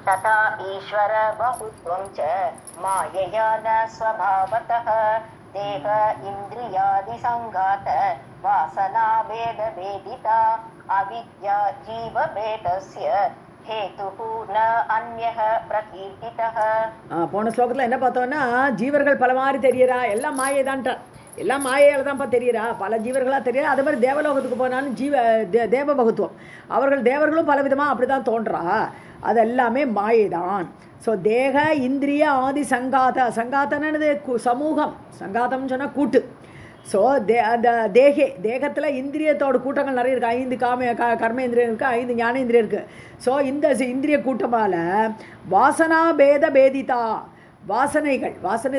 तथा ईश्वर बहुत्वं च मायया न स्वभावतः देह इन्द्रियादिसङ्घात वासना भेदभेदिता अविद्या जीवभेदस्य हेतुः न अन्यः प्रकीर्तितः. போன ஸ்லோகத்தில் என்ன பார்த்தோம்னா ஜீவர்கள் பல மாதிரி தெரியறா, எல்லாம் மாயை தான்ட்டார். எல்லாம் மாயையால் தான்ப்பா தெரியுறா, பல ஜீவர்களாக தெரியுறா. அது மாதிரி தேவலோகத்துக்கு போனாலும் தேவ பகுத்துவம், அவர்கள் தேவர்களும் பல விதமாக அப்படி தான் தோன்றா, அது எல்லாமே மாயை தான். ஸோ தேக இந்திரிய ஆதி சங்காத்தனது சமூகம், சங்காத்தம்னு சொன்னால் கூட்டு. ஸோ அந்த தேகத்தில் இந்திரியத்தோட கூட்டங்கள் நிறைய இருக்குது. 5 கர்மேந்திரியம் இருக்குது, 5 ஞானேந்திரியம் இருக்குது. ஸோ இந்த இந்திரிய கூட்டமால் வாசனா பேதிதா, வாசனை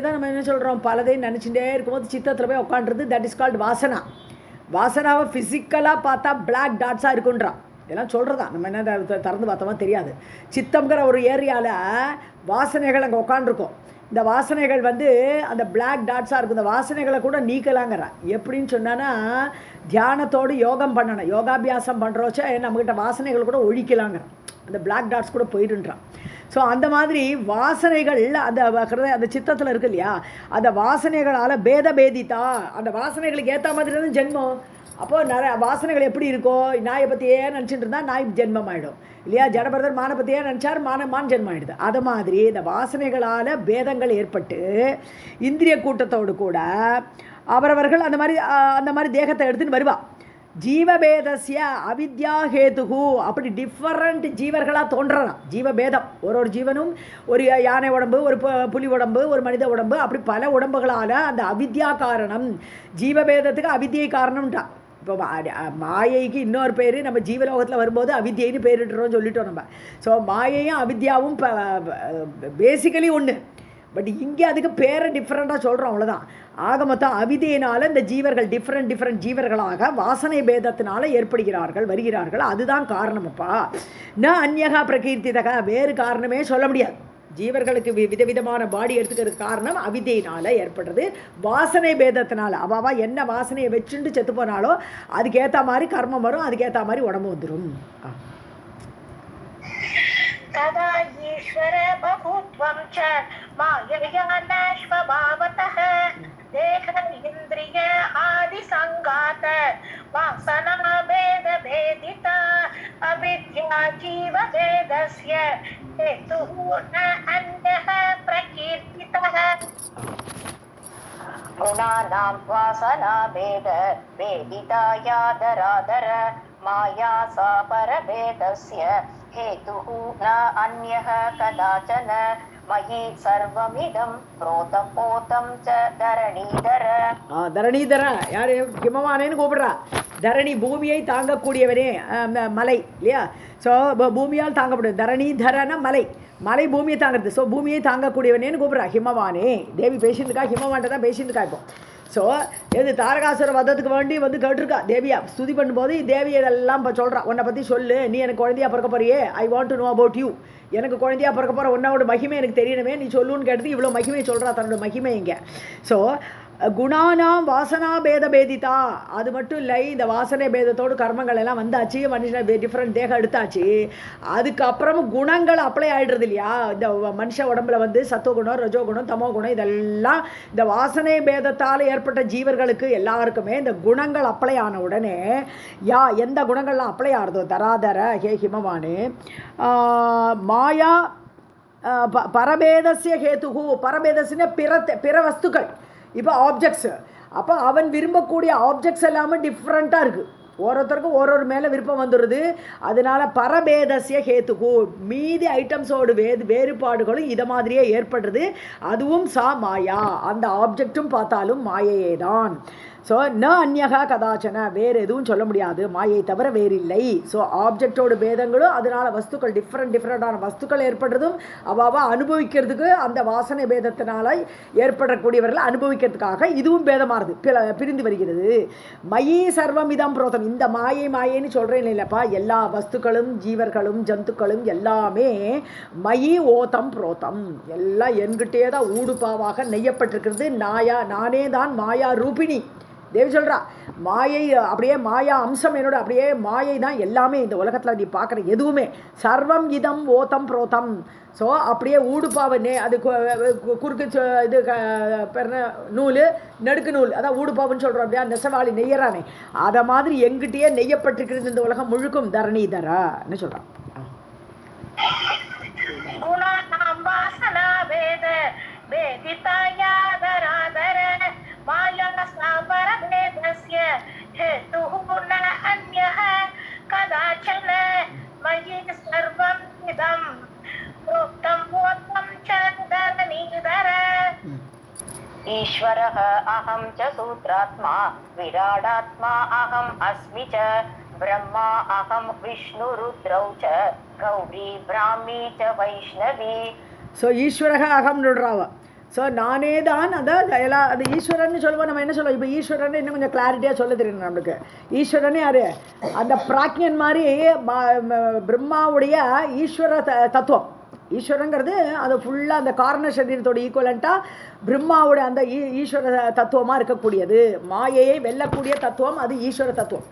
தான் நம்ம என்ன சொல்கிறோம், பலதையும் நினச்சிட்டே இருக்கும்போது சித்தத்தில் போய் உட்காண்றது, தட் இஸ் கால்டு வாசனா. வாசனாவை ஃபிசிக்கலாக பார்த்தா பிளாக் டாட்ஸாக இருக்குன்றான். இதெல்லாம் சொல்கிறதா, நம்ம என்ன திறந்து பார்த்தோமா தெரியாது. சித்தம்ங்கிற ஒரு ஏரியாவில் வாசனைகள் அங்கே உட்காண்டிருக்கோம். இந்த வாசனைகள் அந்த பிளாக் டாட்ஸாக இருக்கும். இந்த வாசனைகளை கூட நீக்கலாங்கிறான். எப்படின்னு சொன்னான்னா தியானத்தோடு யோகம் பண்ணணும், யோகாபியாசம் பண்ணுறோச்ச நம்மக்கிட்ட வாசனைகள் கூட ஒழிக்கலாங்கிறான். அந்த பிளாக் டாட்ஸ் கூட போயிடுன்றான். ஸோ அந்த மாதிரி வாசனைகள் அந்த சித்தத்தில் இருக்கு இல்லையா, அந்த வாசனைகளால் பேதித்தா, அந்த வாசனைகளுக்கு ஏற்ற மாதிரி தான் ஜென்மம். அப்போது நிறைய வாசனைகள் எப்படி இருக்கோ, நாயை பற்றியே நினச்சிட்டு இருந்தால் நாய் ஜென்மம் ஆகிடும் இல்லையா, ஜடபரதர் மானை பற்றியே நினச்சார் மான் ஜென்மம் ஆகிடுது. அது மாதிரி இந்த வாசனைகளால் பேதங்கள் ஏற்பட்டு இந்திரிய கூட்டத்தோடு கூட அவரவர்கள் அந்த மாதிரி தேகத்தை எடுத்துன்னு வருவா. ஜீவபேதஸ்ய அவித்யா ஹேதுகு, அப்படி டிஃபரண்ட் ஜீவர்களாக தோன்றலாம். ஜீவபேதம், ஒரு ஜீவனும் ஒரு யானை உடம்பு, ஒரு புலி உடம்பு, ஒரு மனித உடம்பு, அப்படி பல உடம்புகளால் அந்த அவித்யா காரணம். ஜீவபேதத்துக்கு அவித்யை காரணம்ட்டா. இப்போ மாயைக்கு இன்னொரு பேர் நம்ம ஜீவலோகத்தில் வரும்போது அவித்யைன்னு பேரிட்டுறோம் சொல்லிட்டோம் நம்ம. ஸோ மாயையும் அவித்யாவும் பேசிக்கலி ஒன்று, பட் இங்கே அதுக்கு பேரை டிஃப்ரெண்ட்டாக சொல்கிறோம், அவ்வளோதான். ஆக மொத்தம் அவிதையினால் இந்த ஜீவர்கள் டிஃப்ரெண்ட் ஜீவர்களாக வாசனை பேதத்தினால வருகிறார்கள். அதுதான் காரணமப்பா. ந அந்யகா பிரகீர்த்திதக, வேறு காரணமே சொல்ல முடியாது. ஜீவர்களுக்கு விதவிதமான பாடி எடுத்துக்கிறதுக்கு காரணம் அவிதையினால் ஏற்படுறது, வாசனை பேதத்தினால. அவாவா என்ன வாசனையை வச்சுட்டு செத்து போனாலோ அதுக்கேற்ற மாதிரி கர்மம் வரும், அதுக்கேற்ற மாதிரி உடம்பு வந்துடும். तदा ईश्वर बहुत्वं च मायया न स्वभावतः देह इन्द्रिय आदि संघात वासना भेदिता अविद्या जीव भेदस्य हेतुः न अन्यः प्रकीर्तितः. गुणानां वासना भेदिता यादरादर माया सा परभेदस्य हेतुः न अन्यः कदाचन मयि सर्वमिदं प्रोतपोतं च धरणीधर. धरणीधर யார், ஹிமவானேன்னு கூப்பிடுறா. தரணி பூமியை தாங்கக்கூடியவனே, மலை இல்லையா. ஸோ பூமியால் தாங்கப்படுது. தரணீதரன மலை பூமியை தாங்கிறது. ஸோ பூமியை தாங்கக்கூடியவனேன்னு கூப்பிட்றா ஹிமவானே. தேவி பேசியிருக்கா, ஹிமவான்ட்ட தான் பேசியிருக்கா. இப்போ ஸோ எது தாரகாசுர வதத்துக்கு வேண்டி கேட்டிருக்கா தேவியா. ஸ்துதி பண்ணும்போது தேவி இதெல்லாம் இப்போ சொல்கிறா, உன்னை பற்றி சொல்லு, நீ எனக்கு குழந்தையா பிறக்க போறியே, I want to know about you, எனக்கு குழந்தையா பிறக்க போகிற உன்னோட மகிமை எனக்கு தெரியணுமே, நீ சொல்லுன்னு கேட்டது இவ்வளோ மகிமையை சொல்கிறா, தன்னோட மகிமை இங்கே. ஸோ குணானாம் வாசனா பேதிதா, அது மட்டும் இல்லை, இந்த வாசனை பேதத்தோடு கர்மங்கள் எல்லாம் வந்தாச்சு, மனுஷன் டிஃப்ரெண்ட் தேகம் எடுத்தாச்சு. அதுக்கப்புறமும் குணங்கள் அப்ளை ஆகிடுறது இல்லையா. இந்த மனுஷ உடம்புல சத்துவகுணம், ரஜோகுணம், தமோ குணம், இதெல்லாம் இந்த வாசனை பேதத்தால் ஏற்பட்ட ஜீவர்களுக்கு எல்லாருக்குமே இந்த குணங்கள் அப்ளை ஆன உடனே எந்த குணங்கள்லாம் அப்ளை ஆகுதோ, தராதர ஹே ஹிமவானு மாயா பரபேதஸ்ய ஹேதுகு, பரபேதஸ்ன பிற வஸ்துக்கள், இப்போ ஆப்ஜெக்ட்ஸு. அப்போ அவன் விரும்பக்கூடிய ஆப்ஜெக்ட்ஸ் எல்லாமே டிஃப்ரெண்ட்டாக இருக்குது, ஒருத்தருக்கும் ஒரு மேலே விருப்பம் வந்துடுது. அதனால பரபேதஸ்ய ஹேத்துகு, மீதி ஐட்டம்ஸோடு வேறுபாடுகளும் இதை மாதிரியே ஏற்படுறது. அதுவும் சா மாயா, அந்த ஆப்ஜெக்டும் பார்த்தாலும் மாயையே தான். ஸோ ந அந்யகா கதாச்சன, வேறு எதுவும் சொல்ல முடியாது, மாயை தவிர வேறில்லை. ஸோ ஆப்ஜெக்டோட பேதங்களும் அதனால் வஸ்துக்கள் டிஃப்ரெண்டான வஸ்துக்கள் ஏற்படுறதும் அவாவா அனுபவிக்கிறதுக்கு அந்த வாசனை பேதத்தினால ஏற்படக்கூடியவர்கள் அனுபவிக்கிறதுக்காக இதுவும் பேதமானது பிரிந்து வருகிறது. மயி சர்வம் இதம் புரோதம், இந்த மாயைன்னு சொல்கிறேன் இல்லைப்பா, எல்லா வஸ்துக்களும் ஜீவர்களும் ஜந்துக்களும் எல்லாமே மயி ஓதம் புரோதம், எல்லாம் என்கிட்டே தான் ஊடுபாவாக நெய்யப்பட்டிருக்கிறது. நானே தான் மாயா ரூபிணி, தேவி சொல்கிறா மாயை அப்படியே மாயா அம்சம் என்னோட அப்படியே மாயை தான் எல்லாமே இந்த உலகத்தில் நீ பார்க்குற எதுவுமே சர்வம் இதம் ஓதம் புரோதம். ஸோ அப்படியே ஊடுபாவு அது குறுக்கு இது நூல் நெடுக்கு நூல் அதான் ஊடுபாவுன்னு சொல்கிறோம் அப்படியா நெசவாளி நெய்யறானே அதை மாதிரி எங்கிட்டயே நெய்யப்பட்டிருக்கிறது இந்த உலகம் முழுக்கும் தரணிதரன்னு சொல்கிறான். ईश्वरः अहं च सूत्रात्मा विराडात्मा अहम् अस्मि च ब्रह्मा अहं विष्णुरुद्रौ च गौरी ब्राह्मी च वैष्णवी. ஸோ ஈஸ்வரக அகம் நடுறாவ. ஸோ நானே தான் எல்லாம் அது ஈஸ்வரன் சொல்லுவோம். நம்ம என்ன சொல்லுவோம் இப்போ ஈஸ்வரன் இன்னும் கொஞ்சம் கிளாரிட்டியாக சொல்ல தெரியணும் நம்மளுக்கு. ஈஸ்வரனே யாரு அந்த பிராக்ஞன் மாதிரி பிரம்மாவுடைய ஈஸ்வர தத்துவம். ஈஸ்வரங்கிறது அது ஃபுல்லாக அந்த காரண சரீரத்தோட ஈக்குவலண்ட்டாக பிரம்மாவோட அந்த ஈஸ்வர தத்துவமாக இருக்கக்கூடியது. மாயையை வெல்லக்கூடிய தத்துவம் அது ஈஸ்வர தத்துவம்.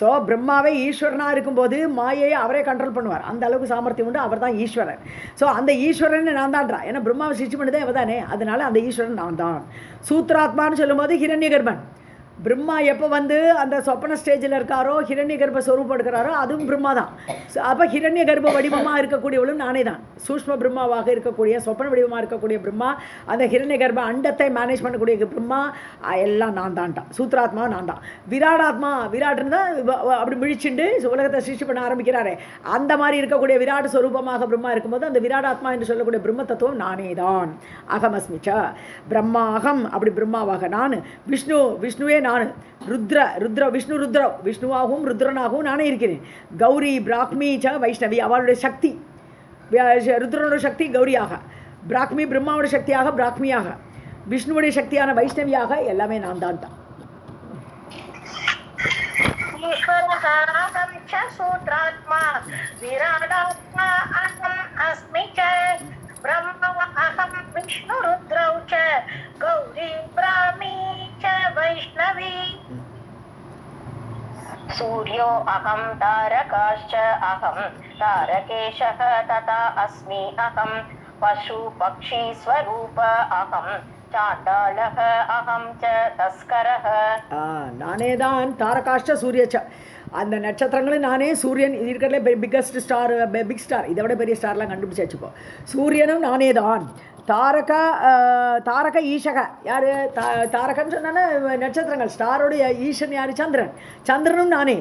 ஸோ பிரம்மாவே ஈஸ்வரனாக இருக்கும்போது மாயையை அவரே கண்ட்ரோல் பண்ணுவார். அந்த அளவுக்கு சாமர்த்தியம் உண்டு. அவர் தான் ஈஸ்வரன். ஸோ அந்த ஈஸ்வரன் நான் தான்றா. ஏன்னா பிரம்மாவை சிருஷ்டி பண்ணதே அவ தானே. அதனால அந்த ஈஸ்வரன் நான் தான். சூத்ராத்மான்னு சொல்லும்போது ஹிரண்ய கர்ப்பன். பிரம்மா எப்போ அந்த சொப்பன ஸ்டேஜில் இருக்காரோ ஹிரண்ய கர்ப்ப ஸ்வரூபம் எடுக்கிறாரோ அதுவும் பிரம்மா தான். அப்போ ஹிரண்ய கர்ப்ப வடிவமாக இருக்கக்கூடியவளும் நானே தான். சூஷ்ம பிரம்மாவாக இருக்கக்கூடிய சொப்பன வடிவமாக இருக்கக்கூடிய பிரம்மா அந்த ஹிரண்ய கர்ப்ப அண்டத்தை மேனேஜ் பண்ணக்கூடிய பிரம்மா எல்லாம் நான் தான்ட்டான். சூத்ராத்மா நான் தான். விராடாத்மா விராட்னு தான் அப்படி விழிச்சுண்டு உலகத்தை சிருஷ்டி பண்ண ஆரம்பிக்கிறாரே அந்த மாதிரி இருக்கக்கூடிய விராட் ஸ்வரூபமாக பிரம்மா இருக்கும்போது அந்த விராடாத்மா என்று சொல்லக்கூடிய பிரம்ம தத்துவம் நானே தான். அகமஸ்மிச்சா பிரம்மா அகம் அப்படி பிரம்மாவாக நான். விஷ்ணுவே நான். விஷ்ணுவாகவும் ருத்ரனாகவும் நானே இருக்கிறேன். கௌரி பிராக்மி ச வைஷ்ணவி அவளுடைய சக்தி ருத்ரனோட சக்தி கௌரியாக, பிராக்மி பிரம்மாவோட சக்தியாக பிராக்மியாக, விஷ்ணுவுடைய சக்தியான வைஷ்ணவியாக எல்லாமே நான் தான் தான். सूर्यो अहं तारकाश्च अहं तारकेशः तथा अस्मि अहं पशु पक्षी स्वरूप अहं चाण्डालः अहं च तस्करः. நானே தான் தாரகாஷ்ட சூரியச்ச அந்த நட்சத்திரங்களும் நானே. சூரியன் இருக்கிறதுல பிக்கஸ்ட் ஸ்டார் பிக் ஸ்டார் இதை விட பெரிய ஸ்டார்லாம் கண்டுபிடிச்சாச்சு. இப்போ சூரியனும் நானே தான். தாரக ஈஷக யார் தாரகன்னு சொன்னா நட்சத்திரங்கள். ஸ்டாரோடைய ஈஷன் யார் சந்திரன். சந்திரனும் நானே.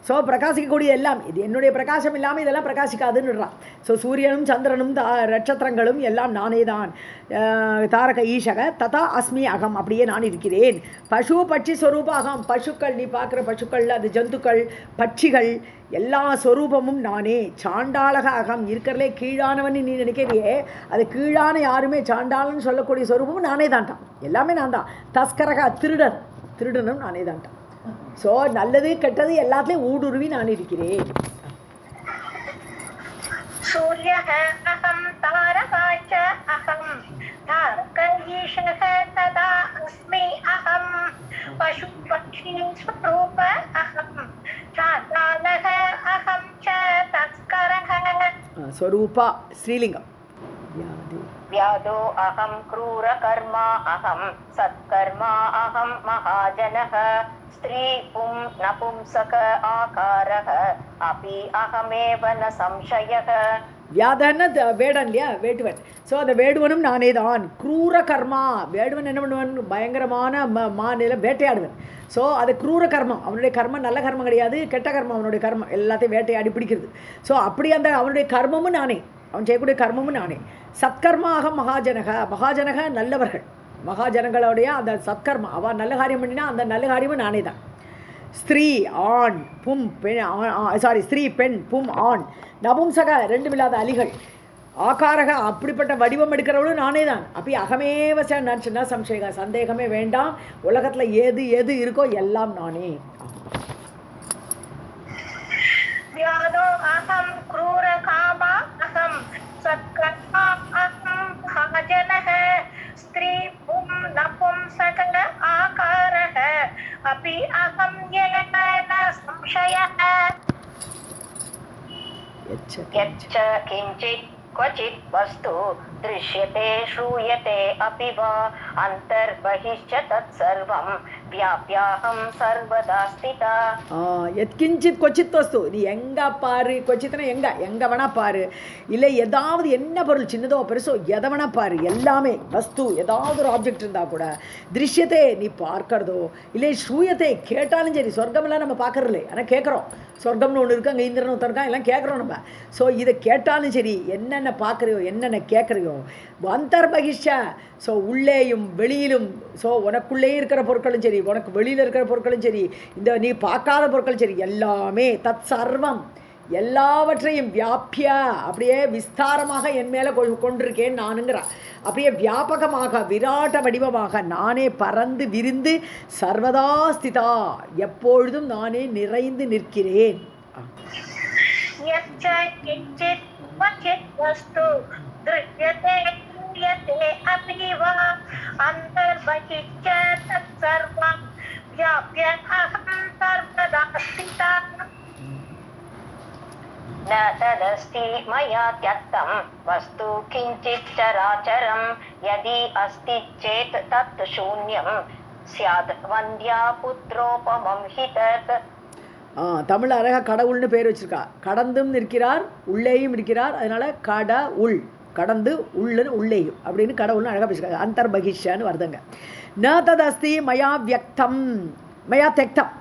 ஸோ பிரகாசிக்கக்கூடிய எல்லாம் இது என்னுடைய பிரகாசம் இல்லாமல் இதெல்லாம் பிரகாசிக்காதுன்னுறான். ஸோ சூரியனும் சந்திரனும் நட்சத்திரங்களும் எல்லாம் நானே தான். தாரக ஈஷக ததா அஸ்மி அகம் அப்படியே நான் இருக்கிறேன். பசு பட்சி ஸ்வரூப அகம். பசுக்கள் நீ பார்க்குற பசுக்கள் அது ஜந்துக்கள் பட்சிகள் எல்லா ஸ்வரூபமும் நானே. சாண்டாளக அகம் இருக்கிறதுலே கீழானவன் நீ நினைக்கிறியே அது கீழான யாருமே சாண்டாளன்னு சொல்லக்கூடிய ஸ்வரூபமும் நானே தான்ட்டான். எல்லாமே நான் தான். தஸ்கரக திருடனும் நானே தான்ட்டான். ஸோ நல்லது கெட்டது எல்லாத்துலேயும் ஊடுருவி நான் இருக்கிறேன். சூரியः அகம் தாரகாச்ச அகம் தாரகஈஷः ததா அஸ்மி அகம் பசு பக்ஷி ஸ்வரூப அகம் சாண்டாலः அகம் ச தஸ்கரः. ஸ்வரூபா ஸ்ரீலிங்கம். व्यादो अहं क्रूरकर्मा अहं सत्कर्मा अहं महाजनः स्त्री पुं नपुंसक आकारः अपि अहमेव न संशयः. வியாதன்னா வேடன் இல்லையா வேடுவன். ஸோ அந்த வேடுவனும் நானே தான். க்ரூர கர்மா வேடுவன் என்ன பண்ணுவன் பயங்கரமான மாநில வேட்டையாடுவன். ஸோ அது க்ரூர கர்மம். அவனுடைய கர்மம் நல்ல கர்மம் கிடையாது கெட்ட கர்மம். அவனுடைய கர்மம் எல்லாத்தையும் வேட்டையாடி பிடிக்கிறது. ஸோ அப்படி அந்த அவனுடைய கர்மமும் நானே. அவன் செய்யக்கூடிய கர்மமும் நானே. சத்கர்மாக மகாஜனக நல்லவர்கள். மகாஜனங்களுடைய அந்த சத்கர்மா அவன் நல்ல காரியம் பண்ணினா அந்த நல்ல காரியமும் நானே தான். ஸ்திரீ ஆண் பும் பெண் ஸ்திரீ பெண் பும் ஆண் நபும்சக ரெண்டுமில்லாத அலிகள் ஆகாரக அப்படிப்பட்ட வடிவம் எடுக்கிறவளும் நானே தான். அப்படி அகமேவ நினச்சுன்னா சம்சயக சந்தேகமே வேண்டாம். உலகத்தில் எது எது இருக்கோ எல்லாம் நானே. यच्च किञ्चित् क्वचित् वस्तु दृश्यते श्रूयते अपि वा अन्तर्बहिश्च तत्सर्वं व्याप्याहं सर्वदा स्थिता. எத்கிஞ்சித் கொச்சித் வஸ்து, நீ எங்க பாரு, கொச்சித்னா எங்க வேணா பாரு, இல்லை ஏதாவது என்ன பொருள் சின்னதோ பெருசோ எதை வேணா பாரு, எல்லாமே வஸ்து ஏதாவது ஒரு ஆப்ஜெக்ட் இருந்தால் கூட திருஷ்யத்தை நீ பார்க்கறதோ இல்லை ஸ்ரூயத்தை கேட்டாலும் சரி, சொர்க்கமெல்லாம் நம்ம பார்க்கறதில்லை ஆனால் கேட்குறோம், சொர்க்கம்னு ஒன்று இருக்குது, அங்கே இந்திரன் ஒருத்தர் இருக்கான், எல்லாம் கேட்குறோம் நம்ம. ஸோ இதை கேட்டாலும் சரி, என்னென்ன பார்க்குறியோ என்னென்ன கேட்குறியோ அந்தர்பகிஷ்ட, ஸோ உள்ளேயும் வெளியிலும், ஸோ உனக்குள்ளேயும் இருக்கிற பொருட்களும் சரி, உனக்கு வெளியில் இருக்கிற பொருட்களும் சரி, இந்த நீ பார்க்காத பொருட்களும் சரி, எல்லாமே தத் சர்வம் எல்லாவற்றையும் வியாபிய அப்படியே விஸ்தாரமாக என் மேலே கொண்டிருக்கேன் நானுங்கிறான். அப்படியே வியாபகமாக விராட்ட வடிவமாக நானே பறந்து விரிந்து சர்வதா ஸ்திதா எப்பொழுதும் நானே நிறைந்து நிற்கிறேன். न तदस्ति मया त्यक्तं वस्तु किञ्चित् चराचरं यदि अस्ति चेत् तत् शून्यं स्यात् वन्द्या पुत्रोपमं हि तत्. தமிழ் அழகாக கடவுள்னு பேர் வச்சிருக்கா. கடந்தும் நிற்கிறார் உள்ளேயும் இருக்கிறார், அதனால கட உள், கடந்து உள்ளு உள்ளேயும் அப்படின்னு கடவுள்னு அழகாக பேசிருக்காங்க. அந்தர்பகிஷ்ன்னு வருதுங்க. ந ததஸ்தி மயா வியக்தம் மயா தெக்தம்.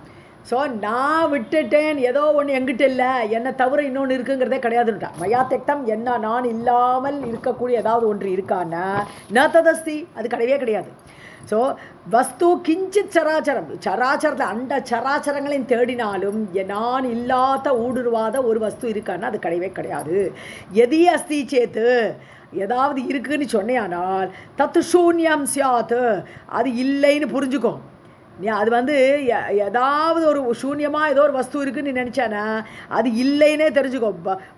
ஸோ நான் விட்டுட்டேன், ஏதோ ஒன்று எங்கிட்ட இல்லை, என்னை தவிர இன்னொன்று இருக்குங்கிறதே கிடையாதுன்ட்டான். மயா தெக்தம், என்ன நான் இல்லாமல் இருக்கக்கூடிய ஏதாவது ஒன்று இருக்கான்னா ந ததஸ்தி, அது கிடையவே கிடையாது. ஸோ வஸ்து கிஞ்சித் சராச்சரம், சராச்சரத்தில் அண்ட சராச்சரங்களையும் தேடினாலும் நான் இல்லாத ஊடுருவாத ஒரு வஸ்து இருக்கான்னா அது கிடையவே கிடையாது. எதி அஸ்தி சேத்து, ஏதாவது இருக்குன்னு சொன்னேனால் தத்து சூன்யம் சியாத்து, அது இல்லைன்னு புரிஞ்சுக்கோ. நீ அது ஏதாவது ஒரு சூன்யமாக ஏதோ ஒரு வஸ்து இருக்குன்னு நீ நினச்சானா அது இல்லைன்னே தெரிஞ்சுக்கோ.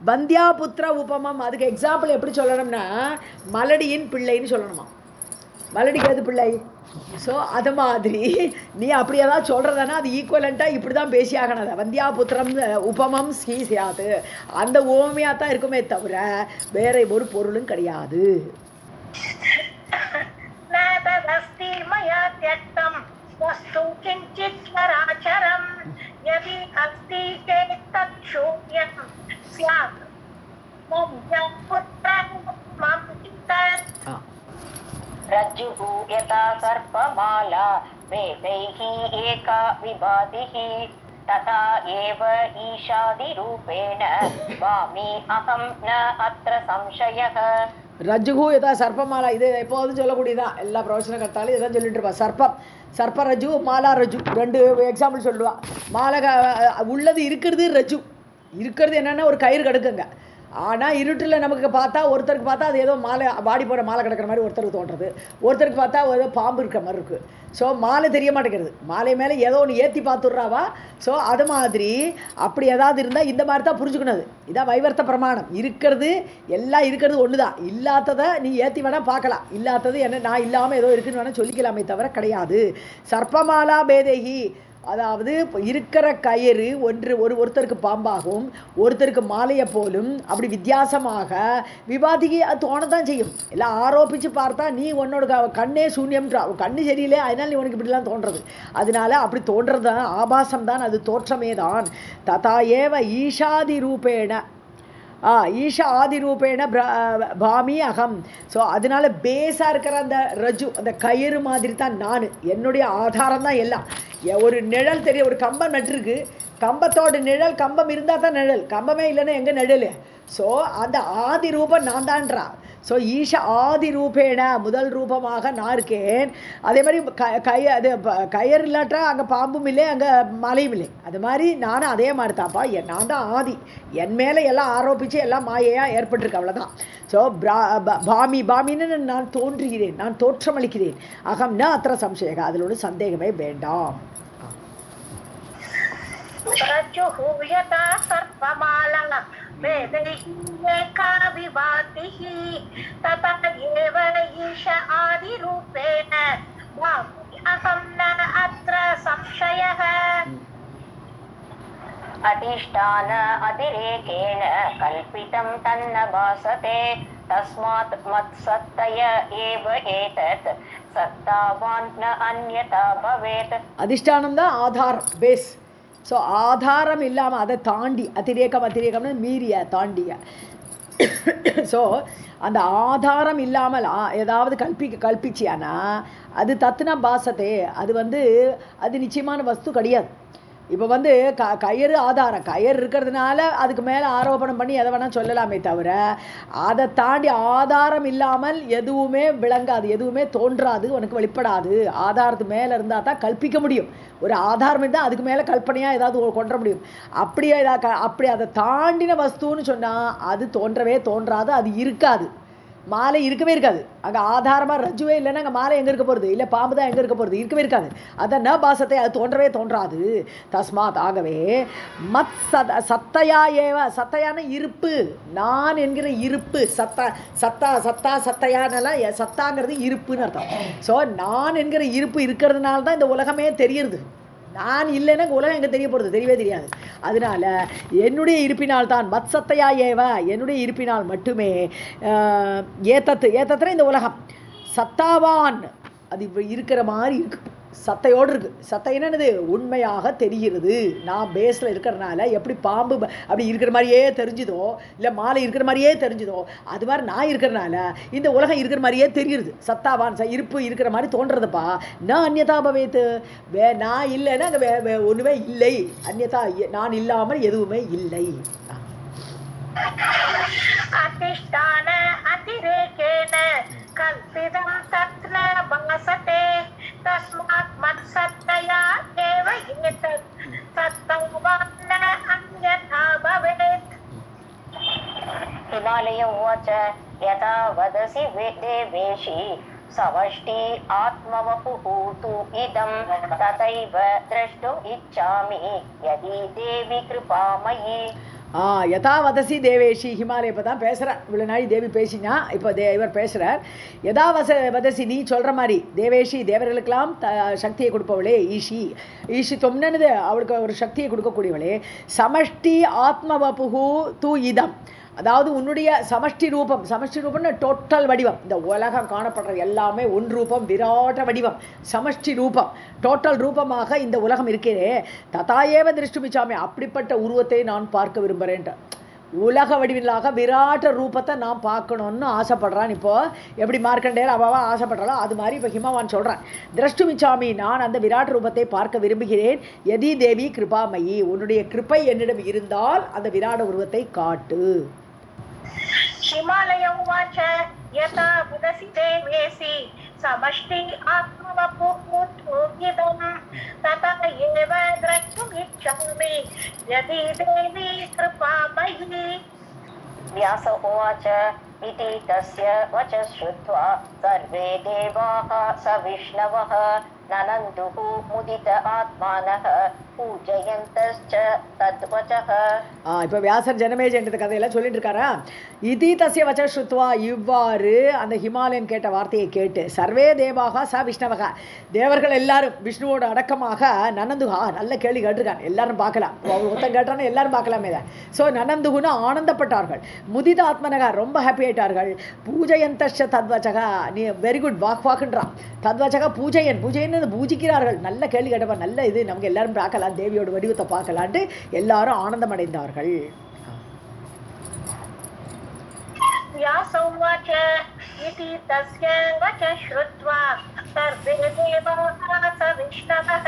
பந்தியா புத்திர உபமம், அதுக்கு எக்ஸாம்பிள் எப்படி சொல்லணும்னா மலடியின் பிள்ளைன்னு சொல்லணுமா. மலடிக்கு எது பிள்ளை? ஸோ அது மாதிரி நீ அப்படி ஏதாவது சொல்கிறதானா அது ஈக்குவலண்ட்டாக இப்படி தான் பேசி ஆகணும். அதை வந்தியா புத்திரம் உபமம் ஸ்ரீ சியாது, அந்த ஓமையாக தான் இருக்குமே தவிர வேற ஒரு பொருளும் கிடையாது. रज्जुः यथा सर्पमाला वेदैः एका विभातिः तथा एव ईशादिरूपेण वामि अहं न अत्र संशयः. ரஜ்ஜுகு யதா சர்ப்பமாலா, இது எப்போதும் சொல்லக்கூடியதான், எல்லா ப்ரொஃபஷனல் கட்டாலும் இதான் சொல்லிட்டு இருப்பா. சர்ப்ப ரஜு மாலா ரஜு ரெண்டு எக்ஸாம்பிள் சொல்லுவா. மாலை உள்ளது இருக்கிறது ரஜு, இருக்கிறது என்னென்னா ஒரு கயிறு கிடக்குங்க. ஆனால் இருட்டில் நமக்கு பார்த்தா ஒருத்தருக்கு பார்த்தா அது ஏதோ மாலை வாடி போகிற மாலை கிடக்கிற மாதிரி ஒருத்தருக்கு தோன்றது, ஒருத்தருக்கு பார்த்தா ஏதோ பாம்பு இருக்கிற மாதிரி இருக்குது. ஸோ மாலை தெரிய மாட்டேங்கிறது, மாலை மேலே ஏதோ ஒன்று ஏற்றி பார்த்துட்றாவா. ஸோ அது மாதிரி அப்படி ஏதாவது இருந்தால் இந்த மாதிரி தான் புரிஞ்சுக்கணும். இதான் வைவர்த்த பிரமாணம். இருக்கிறது எல்லாம் இருக்கிறது ஒன்று தான், இல்லாததை நீ ஏற்றி வேணால் பார்க்கலாம், இல்லாதது என்ன நான் இல்லாமல் ஏதோ இருக்குன்னு வேணால் சொல்லிக்கலாமே தவிர கிடையாது. சர்ப்பமாலா பேதேகி, அதாவது இருக்கிற கயிறு ஒருத்தருக்கு பாம்பாகவும் ஒருத்தருக்கு மாலையை போலும் அப்படி வித்தியாசமாக விவாதிக்கு அது தோணத்தான் செய்யும். எல்லாம் ஆரோபித்து பார்த்தா நீ உன்னோட கண்ணே சூன்யம்ன்றா, கண்ணு சரியில்லை அதனால் நீ உனக்கு இப்படிலாம் தோன்றது, அதனால அப்படி தோன்றது தான் ஆபாசம் தான், அது தோற்றமே தான். ததா ஏவ ஈஷாதி ரூபேண ஈஷா ஆதி ரூபேண பாமி அகம். ஸோ அதனால பேஸாக இருக்கிற அந்த ரஜு அந்த கயிறு மாதிரி தான் நான், என்னுடைய ஆதாரம் தான் எல்லாம். ஒரு நிழல் தெரிய, ஒரு கம்பம் நட்டுருக்கு, கம்பத்தோட நிழல், கம்பம் இருந்தால் தான் நிழல், கம்பமே இல்லைன்னா எங்கே நிழல். ஸோ அந்த ஆதி ரூபம் நான் தான்றா. ஸோ ஈஷ ஆதி ரூபேன முதல் ரூபமாக நான் இருக்கேன். அதே மாதிரி அது கயிறு இல்லாட்டா அங்கே பாம்பும் இல்லை அங்கே மலையும் இல்லை, அது மாதிரி நானும் அதே மாதிரி தான்ப்பா, நான் தான் ஆதி, என் மேலே எல்லாம் ஆரோபித்து எல்லாம் மாயையாக ஏற்பட்டிருக்கு, அவ்வளோதான். ஸோ பாமின்னு நான் தோன்றுகிறேன், நான் தோற்றமளிக்கிறேன். அகம்னா அத்திர சம்சயக, அதில் ஒன்று சந்தேகமே வேண்டாம். वेदैका विभातिः तथा एव ईश आदिरूपेण वामि अहं न अत्र संशयः. अधिष्ठान अतिरेकेण कल्पितं तन्न भासते तस्मात् मत्सत्तय एव एतत् सत्तावान् न अन्यथा भवेत्. அதிஷ்டானம் தான் ஆதாரம், பேஸ். ஸோ ஆதாரம் இல்லாமல் அதை தாண்டி அத்திரேக்கம்னு மீறிய தாண்டிய. ஸோ அந்த ஆதாரம் இல்லாமல் ஏதாவது கல்பிச்சியானா அது தத்துனா பாசத்தே, அது நிச்சயமான வஸ்து கிடையாது. இப்போ கயிறு ஆதாரம், கயிறு இருக்கிறதுனால அதுக்கு மேலே ஆரோபணம் பண்ணி எதை வேணால் சொல்லலாமே தவிர அதை தாண்டி ஆதாரம் இல்லாமல் எதுவுமே விளங்காது, எதுவுமே தோன்றாது, உனக்கு வெளிப்படாது. ஆதாரத்து மேலே இருந்தால் தான் கல்பிக்க முடியும். ஒரு ஆதாரம் இருந்தால் அதுக்கு மேலே கல்பனையாக ஏதாவது கொண்டு முடியும். அப்படி அதை தாண்டின வஸ்துன்னு சொன்னால் அது தோன்றவே தோன்றாது, அது இருக்காது. மாலை இருக்கவே இருக்காது. அங்கே ஆதாரமாக ரஜுவே இல்லைன்னா அங்கே மாலை எங்கே இருக்க போகிறது, இல்லை பாம்பு தான் எங்கே இருக்க போகிறது, இருக்கவே இருக்காது. அதான் ந பாசத்தை, அது தோன்றவே தோன்றாது. தஸ்மாத் ஆகவே மத் சத்தையா ஏவ, சத்தையான இருப்பு, நான் என்கிற இருப்பு, சத்தையானலாம் சத்தாங்கிறது இருப்புன்னு அர்த்தம். ஸோ நான் என்கிற இருப்பு இருக்கிறதுனால தான் இந்த உலகமே தெரியுது. நான் இல்லைன்னா உலகம் எங்கே தெரிய போகிறது, தெரியவே தெரியாது. அதனால என்னுடைய இருப்பினால் தான் மத் சத்தையா ஏவ, என்னுடைய இருப்பினால் மட்டுமே ஏத்தத்துனா இந்த உலகம் சத்தாவான், அது இப்போ இருக்கிற மாதிரி இருக்கு, சத்தையோடு இருக்குது. சத்தை என்னது, உண்மையாக தெரிகிறது. நான் பேஸில் இருக்கிறதுனால எப்படி பாம்பு அப்படி இருக்கிற மாதிரியே தெரிஞ்சுதோ, இல்லை மாலை இருக்கிற மாதிரியே தெரிஞ்சுதோ, அது மாதிரி நான் இருக்கிறதுனால இந்த உலகம் இருக்கிற மாதிரியே தெரியுது. சத்தாவான் இருப்பு இருக்கிற மாதிரி தோன்றதுப்பா. நான் அந்நியதா பவேத்து, நான் இல்லைன்னா அங்கே ஒன்றுமே இல்லை. அந்நியதா, நான் இல்லாமல் எதுவுமே இல்லை. அதிஷ்டான அதிரேகேன கல்பிதம் தத்ர பாசதே தஸ்மாத் மத்சத்தயா ஏவ ஏதத் சத்தவான் ந அன்யதா பவேத். हिमालय उवाच यथा वदसि देवेशि समष्टि आत्मवपुः तु इदं तथैव द्रष्टुम् इच्छामि यदि देवी कृपामयी. யதா வதசி தேவேஷி, ஹிமாலய இப்போ தான் பேசுகிறார். இவ்வளோ நாளி தேவி பேசினா, இப்போ இவர் பேசுகிறார். யதா வதசி, நீ சொல்கிற மாதிரி தேவேஷி, தேவர்களுக்கெல்லாம் சக்தியை கொடுப்பவளே, ஈஷி தொம்னது அவளுக்கு ஒரு சக்தியை கொடுக்கக்கூடியவளே. சமஷ்டி ஆத்மவபுகு தூ இதம், அதாவது உன்னுடைய சமஷ்டி ரூபம்னு டோட்டல் வடிவம். இந்த உலகம் காணப்படுற எல்லாமே ஒன் ரூபம், விராட்ட வடிவம், சமஷ்டி ரூபம், டோட்டல் ரூபமாக இந்த உலகம் இருக்கிறே. ததாயேவ திருஷ்டுமிச்சாமி, அப்படிப்பட்ட உருவத்தை நான் பார்க்க விரும்புகிறேன்ட்டு. உலக வடிவிலாக விராட்ட ரூபத்தை நான் பார்க்கணுன்னு ஆசைப்படுறான். இப்போது எப்படி மார்க்கண்டேயர் அவாவா ஆசைப்படுறாளோ அது மாதிரி இப்போ ஹிமவான் சொல்கிறான். திருஷ்டுமிச்சாமி, நான் அந்த விராட் ரூபத்தை பார்க்க விரும்புகிறேன். யதி தேவி கிருபாமயி, உன்னுடைய கிருபை என்னிடம் இருந்தால் அந்த விராட உருவத்தை காட்டு. हिमालय उवाच यथा वदसि देवेसि समष्टि आत्मवपुः तु इदं तथा एव द्रष्टुम् इच्छामि यदि देवी कृपामयी. व्यास उवाच इति तस्य वचः श्रुत्वा सर्वे देवाः सविष्णवः ननन्दुः मुदित आत्मानः पूजयन्तश्च तद्वचः. இப்போ வியாசர் ஜனமேஜன்ற கதையெல்லாம் சொல்லிட்டு இருக்காரா. இதி தஸ்ய வச்ச ஸ்ருத்வா, இவ்வாறு அந்த ஹிமாலயன் கேட்ட வார்த்தையை கேட்டு சர்வே தேவாக ச விஷ்ணவக, தேவர்கள் எல்லாரும் விஷ்ணுவோட அடக்கமாக நனந்துகா, நல்ல கேள்வி கேட்டிருக்காங்க, எல்லாரும் பார்க்கலாம். ஒருத்தன் கேட்டானே எல்லாரும் பார்க்கலாமே தான். ஸோ நனந்துகுன்னு ஆனந்தப்பட்டார்கள். முதித ஆத்மனகா, ரொம்ப ஹாப்பி ஆயிட்டார்கள். பூஜையந்தஷ தத்வச்சகா, நீ வெரி குட் வாக்குன்றான். தத்வச்சகா பூஜையன் பூஜிக்கிறார்கள். நல்ல கேள்வி கேட்டப்பா, நல்ல இது, நமக்கு எல்லாரும் பார்க்கலாம், தேவியோட வடிவத்தை பார்க்கலான்ட்டு எல்லாரும் ஆனந்தம் அடைந்தார்கள். व्यास उवाच इति तस्य वचः श्रुत्वा सर्वे देवाः सविष्णवः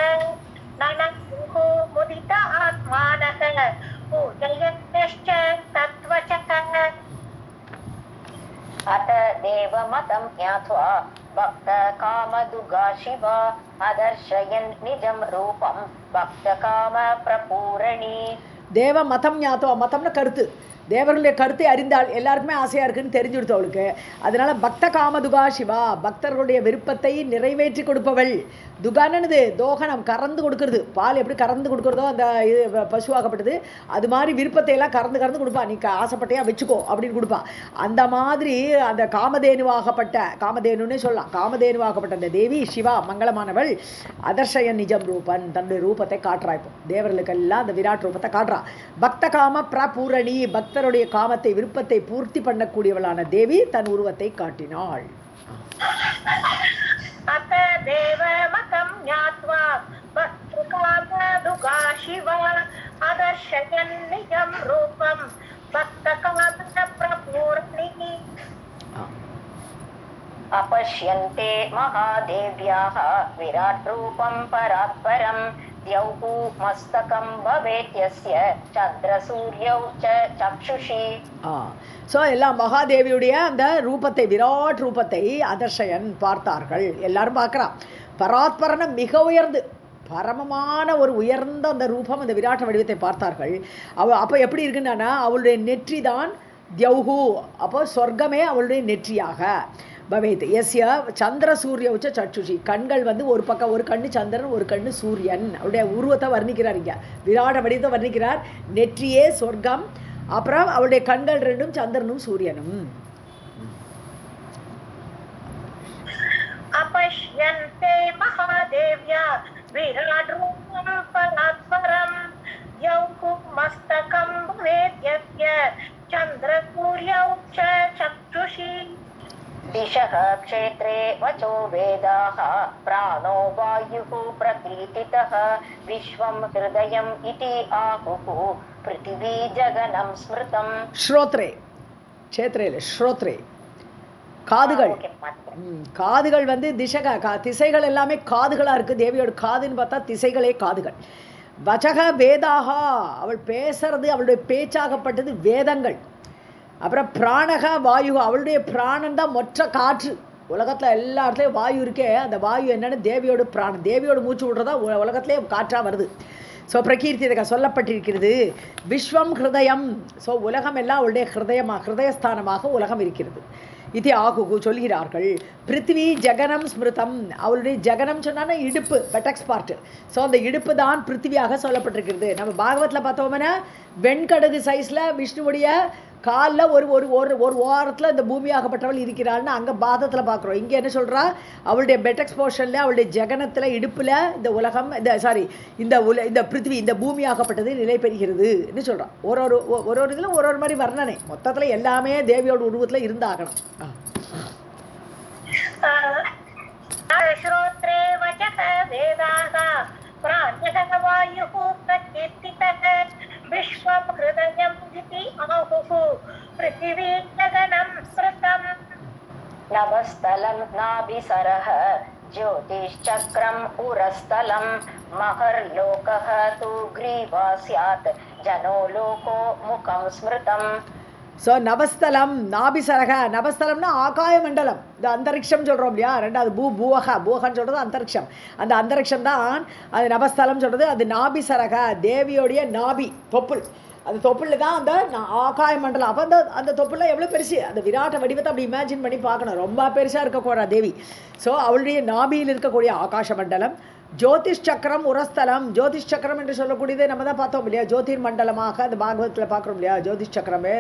ननन्दुः मुदित आत्मानः पूजयन्तश्च तद्वचः. अत देवमतं ज्ञात्वा भक्तकामदुगा शिवा अदर्शयन् निजं रूपं भक्तकामप्रपूरणि. தேவ மதம் ஞாத்தோ, மதம்னு கருத்து, தேவர்களுடைய கருத்தை அறிந்தால் எல்லாருக்குமே ஆசையாக இருக்குன்னு தெரிஞ்சு கொடுத்து அவளுக்கு. அதனால பக்த காமதுகா சிவா, பக்தர்களுடைய விருப்பத்தை நிறைவேற்றி கொடுப்பவள். துகானது தோகனம், கறந்து கொடுக்கறது, பால் எப்படி கறந்து கொடுக்குறதோ அந்த இது பசுவாகப்பட்டது, அது மாதிரி விருப்பத்தை எல்லாம் கறந்து கொடுப்பா. நீ ஆசைப்பட்டையா வச்சுக்கோ அப்படின்னு கொடுப்பா. அந்த மாதிரி அந்த காமதேனுன்னே சொல்லலாம், காமதேனுவாகப்பட்ட அந்த தேவி சிவா மங்களமானவள். அதர்ஷயன் நிஜம் ரூபன், தன்னுடைய ரூபத்தை காட்டுறா. இப்போ தேவர்களுக்கெல்லாம் அந்த விராட் ரூபத்தை காட்டுறா. பக்த காம பிரபூரணி, பக்தருடைய காமத்தை விருப்பத்தை பூர்த்தி பண்ணக்கூடியவளான தேவி தன் உருவத்தை காட்டினாள். அத தேவமதம் ஞாத்வா பக்தகாமதுகா சிவா அதர்ஷயன் நிஜம் ரூபம் பக்தகாம பிரபூரணி. अपश्यन्ते महादेव्याः विराट रूपं परात्परं द्यौः मस्तकं भवेत् यस्य चन्द्रसूर्यौ च चक्षुषि. ஸோ எல்லாம் மகாதேவியுடைய அந்த ரூபத்தை, விராட் ரூபத்தை அதர்ஷயன் பார்த்தார்கள். எல்லாரும் பார்க்குறான். பராத்பரன மிக உயர்ந்து பரமமான ஒரு உயர்ந்த அந்த ரூபம், அந்த விராட்ட வடிவத்தை பார்த்தார்கள். அப்போ எப்படி இருக்குன்னா அவளுடைய நெற்றி தான் தியௌஹு, அப்போ சொர்க்கமே அவளுடைய நெற்றியாக பவேத். எஸ்ய சந்திர சூரிய உச்ச சற்றுஷி, கண்கள் வந்து ஒரு பக்கம் ஒரு கண்ணு சந்திரன் ஒரு கண்ணு சூரியன். அவருடைய உருவத்தை வர்ணிக்கிறார் இங்கே, விராட வடிவத்தை வர்ணிக்கிறார். நெற்றியே சொர்க்கம், அப்புறம் அவருடைய கண்கள் ரெண்டும் சந்திரனும் சூரியனும். अपश्यन्ते महादेव्या विराट रूपं परात्परं द्यौः मस्तकं भवेत् यस्य चन्द्रसूर्यौ च चक्षुषि. दिशः क्षेत्रे वचो वेदाः प्राणो वायुः प्रकीर्तितः विश्वं हृदयम् इति आहुः पृथिवी जगनं स्मृतम्. ஸ்ரோத்ரே, க்ஷேத்ரே ஸ்ரோத்ரே காதுகள். காதுகள் வந்து திசைகள் எல்லாமே காதுகளாக இருக்குது. தேவியோட காதுன்னு பார்த்தா திசைகளே காதுகள். வச்சக வேதாகா, அவள் பேசுறது, அவளுடைய பேச்சாகப்பட்டது வேதங்கள். அப்புறம் பிராணக வாயு, அவளுடைய பிராணம் தான் மொற்ற காற்று. உலகத்தில் எல்லா இடத்துலையும் வாயு இருக்கே, அந்த வாயு என்னென்னு தேவியோட பிராணம், தேவியோட மூச்சு விட்றதா உலகத்துலேயே காற்றாக வருது. ஸோ பிரகீர்த்திதக சொல்லப்பட்டிருக்கிறது. விஸ்வம் ஹிருதயம், ஸோ உலகம் எல்லாம் அவளுடைய ஹிருதயஸ்தானமாக உலகம் இருக்கிறது. இது ஆகுகு சொல்கிறார்கள். பிருத்திவி ஜகனம் ஸ்மிருதம், அவளுடைய ஜகனம் சொன்னா இடுப்பு, பெட்டக்ஸ் பார்ட்டு. ஸோ அந்த இடுப்பு தான் பிருத்திவியாக சொல்லப்பட்டிருக்கிறது. நம்ம பாகவத்தில் பார்த்தோம்னா வெண்கடுகு சைஸில் விஷ்ணுவுடைய காலில் ஒரு ஒரு ஒரு ஒரு ஓரத்தில் இந்த பூமியாகப்பட்டவள் இருக்கிறாள்னு அங்கே பாதத்தில் பார்க்குறோம். இங்கே என்ன சொல்கிறா, அவளுடைய பெட்டக்ஸ் போர்ஷனில் அவளுடைய ஜகனத்தில் இடுப்பில் இந்த உலகம், இந்த பிருத்திவி, இந்த பூமியாகப்பட்டது நிலை பெறுகிறதுன்னு சொல்கிறான். ஒரு ஒரு ஒரு ஒரு இதில் ஒரு ஒரு மாதிரி வர்ணனை. மொத்தத்தில் எல்லாமே தேவியோட உருவத்தில் இருந்தாகணும். विश्वं हृदयं इति आहुः पृथिवी जगनं स्मृतम्. नभस्थलं नाभिसरः ज्योतिश्चक्रम् उरस्थलं महर्लोकः तु ग्रीवा स्यात् जनो लोको मुखं स्मृतम्. ஸோ நவஸ்தலம் நாபிசரக, நவஸ்தலம்னா ஆகாய மண்டலம், இந்த அந்தரிக்ஷம் சொல்கிறோம் இல்லையா. ரெண்டாவது பூவகான்னு சொல்கிறது அந்தரிக்ஷம். அந்த அந்தரிக்ஷம் தான் அது நவஸ்தலம் சொல்கிறது. அது நாபிசரக, தேவியோடைய நாபி தொப்புள், அந்த தொப்புளில் தான் அந்த ஆகாய மண்டலம். அப்போ அந்த தொப்புளில் எவ்வளோ பெருசு, அந்த விராட்ட வடிவத்தை அப்படி இமேஜின் பண்ணி பார்க்கணும். ரொம்ப பெருசாக இருக்கக்கூடா தேவி. ஸோ அவளுடைய நாபியில் இருக்கக்கூடிய ஆகாச மண்டலம். ஜோதிஷ் சக்கரம் உரஸ்தலம், ஜோதிஷ் சக்கரம் என்று சொல்லக்கூடியதை நம்ம தான் பார்த்தோம் இல்லையா. ஜோதிர் மண்டலமாக அந்த பாகவத்தில் பார்க்குறோம் இல்லையா. ஜோதிஷ் சக்கரமே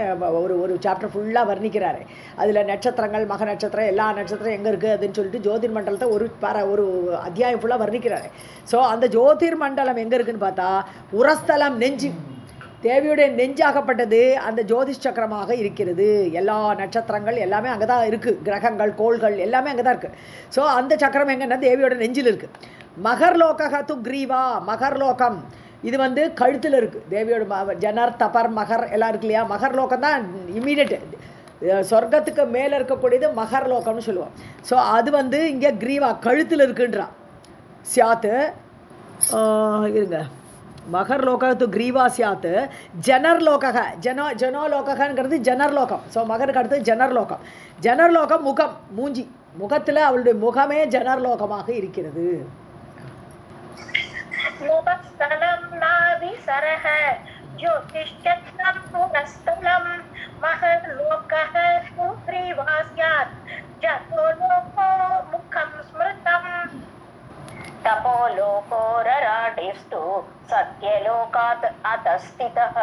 ஒரு சாப்டர் ஃபுல்லாக வர்ணிக்கிறாரு. அதில் நட்சத்திரங்கள், மக நட்சத்திரம், எல்லா நட்சத்திரம் எங்கே இருக்குது அதுன்னு சொல்லிட்டு ஜோதிர் மண்டலத்தை ஒரு அத்தியாயம் ஃபுல்லாக வர்ணிக்கிறாரு. ஸோ அந்த ஜோதிர் மண்டலம் எங்கே இருக்குதுன்னு பார்த்தா உரஸ்தலம், நெஞ்சு, தேவியுடைய நெஞ்சாகப்பட்டது அந்த ஜோதிஷ் சக்கரமாக இருக்கிறது. எல்லா நட்சத்திரங்கள் எல்லாமே அங்கே தான் இருக்குது, கிரகங்கள் கோள்கள் எல்லாமே அங்கே தான் இருக்குது. ஸோ அந்த சக்கரம் எங்கன்னா தேவியோட நெஞ்சில் இருக்குது. மகர்லோக து கிரீவா, மகர்லோகம் இது வந்து கழுத்தில் இருக்குது. தேவியோட ஜனர் தபர் மகர் எல்லாம் இருக்கு இல்லையா. மகர்லோகம் தான் இம்மீடியட் சொர்க்கத்துக்கு மேலே இருக்கக்கூடியது மகர்லோகம்னு சொல்லுவோம். ஸோ அது வந்து இங்கே கிரீவா கழுத்தில் இருக்குன்றா. சியாத்து இருங்க, மகர்லோகத்து கிரீவா சியாத்து ஜனர்லோக, ஜனோலோகங்கிறது ஜனர்லோகம். ஸோ மகருக்கு அடுத்து ஜனர்லோகம். ஜனர்லோகம் முகம், மூஞ்சி, முகத்தில் அவளுடைய முகமே ஜனர்லோகமாக இருக்கிறது. मुपस्थलं नाभिसरः ज्योतिश्चक्रं पुरस्थलं महर्लोकः सुग्रीवा स्यात् जतो लोको मुखं स्मृतम्. तपो लोको रराटिस्तु सत्यलोकात् अतस्थितः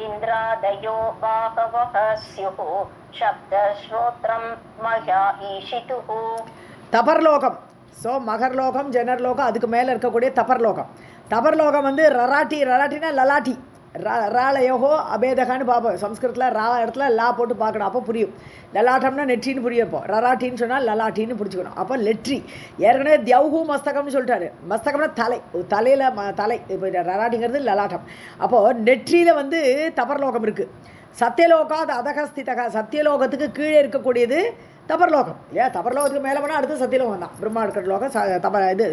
इन्द्रादयो बाहवः स्युः शब्दश्रोत्रं मया ईशितुः. தபர்லோகம். ஸோ மகர்லோகம், ஜனர்லோகம், அதுக்கு மேலே இருக்கக்கூடிய தபர்லோகம். தபர்லோகம் வந்து ரராட்டினா லலாட்டி, ராலயோகோ அபேதகான்னு பார்ப்போம். சம்ஸ்கிருதத்தில் ரா இடத்துல லா போட்டு பார்க்கணும், அப்போ புரியும். லலாட்டம்னா நெற்றின்னு புரியப்போ, ரராட்டின்னு சொன்னால் லலாட்டின்னு புரிஞ்சுக்கணும். அப்போ லெட்ரி ஏற்கனவே தியவுஹூ மஸ்தகம்னு சொல்லிட்டாரு. மஸ்தகம்னா தலை, தலையில் தலை. இப்போ ரராட்டிங்கிறது லலாட்டம். அப்போது நெற்றியில் வந்து தபர்லோகம் இருக்குது. சத்தியலோகாத் அதகஸ்திதக, சத்தியலோகத்துக்கு கீழே இருக்கக்கூடியது தபர்லோகம். இல்லையா? தபர்லோகத்துக்கு மேலே போனால் அடுத்து சத்தியலோகம் தான். பிரம்மா இருக்கிற லோகம் இது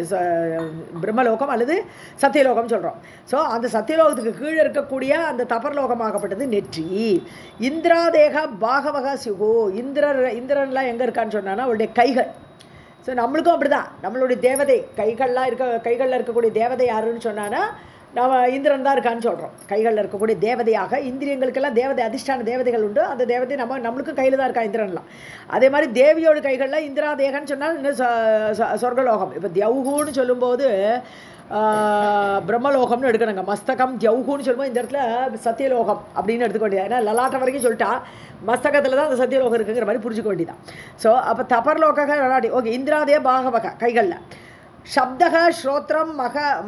பிரம்மலோகம் அல்லது சத்தியலோகம் சொல்கிறோம். ஸோ அந்த சத்தியலோகத்துக்கு கீழே இருக்கக்கூடிய அந்த தபர்லோகமாகப்பட்டது நெற்றி. இந்திராதேக பாகவக சிகு, இந்திரன்லாம் எங்கே இருக்கான்னு சொன்னான்னா அவருடைய கைகள். ஸோ நம்மளுக்கும் அப்படி தான். நம்மளுடைய தேவதை கைகளில் இருக்கக்கூடிய தேவதை யாருன்னு சொன்னான்னா நம்ம இந்திரன் தான் இருக்கான்னு சொல்கிறோம். கைகளில் இருக்கக்கூடிய தேவதையாக, இந்திரியங்களுக்கெல்லாம் தேவதை அதிஷ்டான தேவதைகள் உண்டு. அந்த தேவதை நம்மளுக்கும் கையில் தான் இருக்கா இந்திரன்லாம். அதே மாதிரி தேவியோட கைகளில் இந்திரா தேகன்னு சொன்னால் இன்னும் சொர்க்கலோகம். இப்போ தியவுஹூன்னு சொல்லும்போது பிரம்மலோகம்னு எடுக்கணுங்க. மஸ்தகம் தியவுஹூன்னு சொல்லும்போது இந்த இடத்துல சத்தியலோகம் அப்படின்னு எடுத்துக்க வேண்டியது. ஏன்னா லலாட்டம் வரைக்கும் சொல்லிட்டா மஸ்தகத்தில் தான் அந்த சத்தியலோகம் இருக்குங்கிற மாதிரி புரிஞ்சுக்க வேண்டியதான். ஸோ அப்போ தபர்லோக லலாட்டி ஓகே. இந்திராதே பாகவக கைகளில். சப்தக ஸ்ரோத்திரம்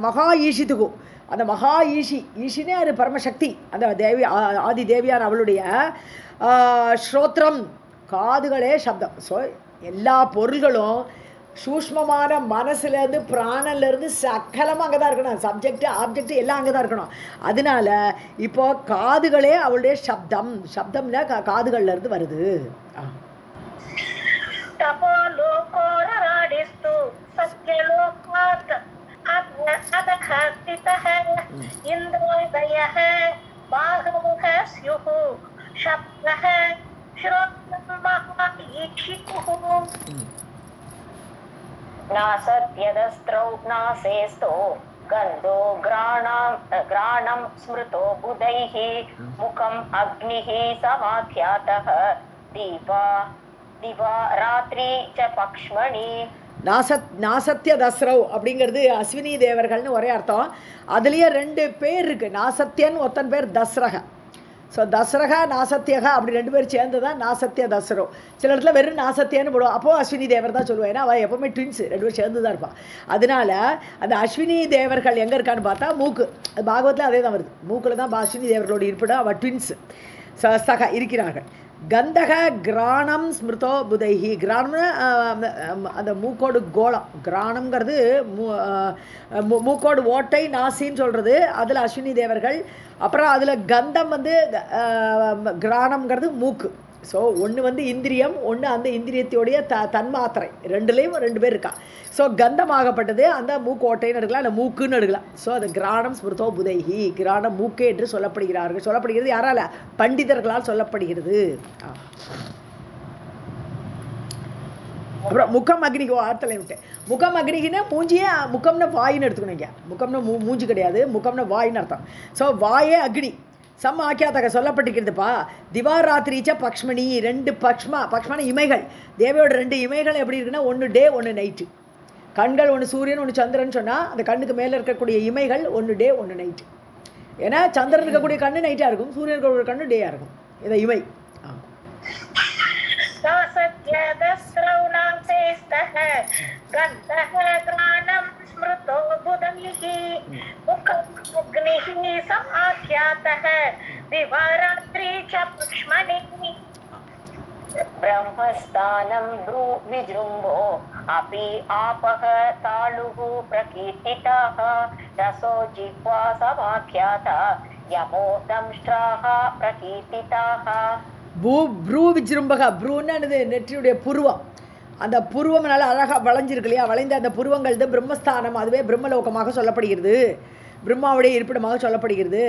மகா ஈஷித்துகு, அந்த மகா ஈஷினே அது பரமசக்தி. அந்த தேவி ஆதி தேவியான அவளுடைய ஸ்ரோத்திரம் காதுகளே சப்தம். ஸோ எல்லா பொருள்களும் சூஷ்மமான மனசுலேருந்து பிராணன்லேருந்து சக்கலமாக அங்கே தான் இருக்கணும். சப்ஜெக்ட் ஆப்ஜெக்ட் எல்லாம் அங்கே தான் இருக்கணும். அதனால இப்போ காதுகளே அவளுடைய சப்தம்னா காதுகள்லேருந்து வருது. नासत्यदस्त्रौ नासेस्तो गन्धो घ्राणं स्मृतो बुधैः मुखम् अग्निः समाख्यातः दिवा रात्रि च पक्ष्मणि. நாசத்திய தஸ்ரவ் அப்படிங்கிறது அஸ்வினி தேவர்கள்னு ஒரே அர்த்தம். அதுலேயே 2 பேர் இருக்குது. நாசத்தியன் ஒருத்தன் பேர் தஸ்ரக. ஸோ தஸ்ரகா நாசத்தியகா அப்படி 2 பேர் சேர்ந்து தான் நாசத்திய தஸ்ரவ். சில இடத்துல வெறும் நாசத்தியன்னு போடுவோம். அப்போது அஸ்வினி தேவர் தான் சொல்லுவேன். ஏன்னா அவள் எப்போவுமே ட்வின்ஸ், 2 பேர் சேர்ந்து தான் இருப்பாள். அதனால அந்த அஸ்வினி தேவர்கள் எங்கே இருக்கான்னு பார்த்தா மூக்கு. அது பாகவத்தில் அதே தான் வருது. மூக்கில் தான் அஸ்வினி தேவர்களோடு இருப்பிடும். அவள் ட்வின்ஸ் சக இருக்கிறார்கள். கந்தக கிராணம் ஸ்மிருதோ புதைஹி. கிராணம்னா அந்த மூக்கோடு கோலம். கிராணம்ங்கிறது மூக்கோடு ஓட்டை நாசின்னு சொல்கிறது. அதில் அஸ்வினி தேவர்கள். அப்புறம் அதில் கந்தம் வந்து கிராணம்ங்கிறது மூக்கு. ஸோ ஒன்று வந்து இந்திரியம், ஒன்று அந்த இந்திரியத்தோடைய தன்மாத்திரை. 2லேயும் 2 பேர் இருக்கா. ஸோ கந்தமாகப்பட்டது அந்த மூக்கோட்டைன்னு எடுக்கலாம், இல்லை மூக்குன்னு எடுக்கலாம். ஸோ அது கிராணம் ஸ்மிருதோ புதைஹி, கிராணம் மூக்கே என்று சொல்லப்படுகிறது. யாரால? பண்டிதர்களால் சொல்லப்படுகிறது. அப்புறம் முகம் அக்னிகோ ஆர்த்தலை விட்டு. முகம் அக்னிக்குன்னா மூஞ்சியே, முகம்னா வாயின்னு எடுத்துக்கணும். இங்கே முகம்னா மூஞ்சி கிடையாது, முகம்னா வாயின்னு அர்த்தம். ஸோ வாயே அக்னி. ஆக்கியாத்தக சொல்லப்பட்டிருக்கிறதுப்பா. திவாராத்திரிச்ச பக்ஷ்மணி. 2 பக்ஷ்மான இமைகள். தேவையோட 2 இமைகள் எப்படி இருக்குன்னா, ஒன்று டே ஒன்று நைட்டு. கண்கள் ஒன்று சூரியன் ஒன்று சந்திரன் சொன்னால் அந்த கண்ணுக்கு மேலே இருக்கக்கூடிய இமைகள் ஒன்று டே ஒன்று நைட்டு. ஏன்னா சந்திரன் இருக்கக்கூடிய கண்ணு நைட்டாக இருக்கும், சூரியன் இருக்கக்கூடிய கண்ணு டேயாக இருக்கும். இதை இமை. ब्रह्मस्थानं विजृम्भो अपि आपः तालुः प्रकीर्तिताः रसो जिह्वा समाख्याता यमो दंष्ट्राः प्रकीर्तिताः. ப்ரூ விஜృంభக. ப்ரூன்னு நெற்றியுடைய புருவம். அந்த புருவம் நல்லா அழகாக வளைஞ்சிருக்கு இல்லையா? வளைந்த அந்த புருவங்கள் தான் பிரம்மஸ்தானம். அதுவே பிரம்மலோகமாக சொல்லப்படுகிறது, பிரம்மாவுடைய இருப்பிடமாக சொல்லப்படுகிறது.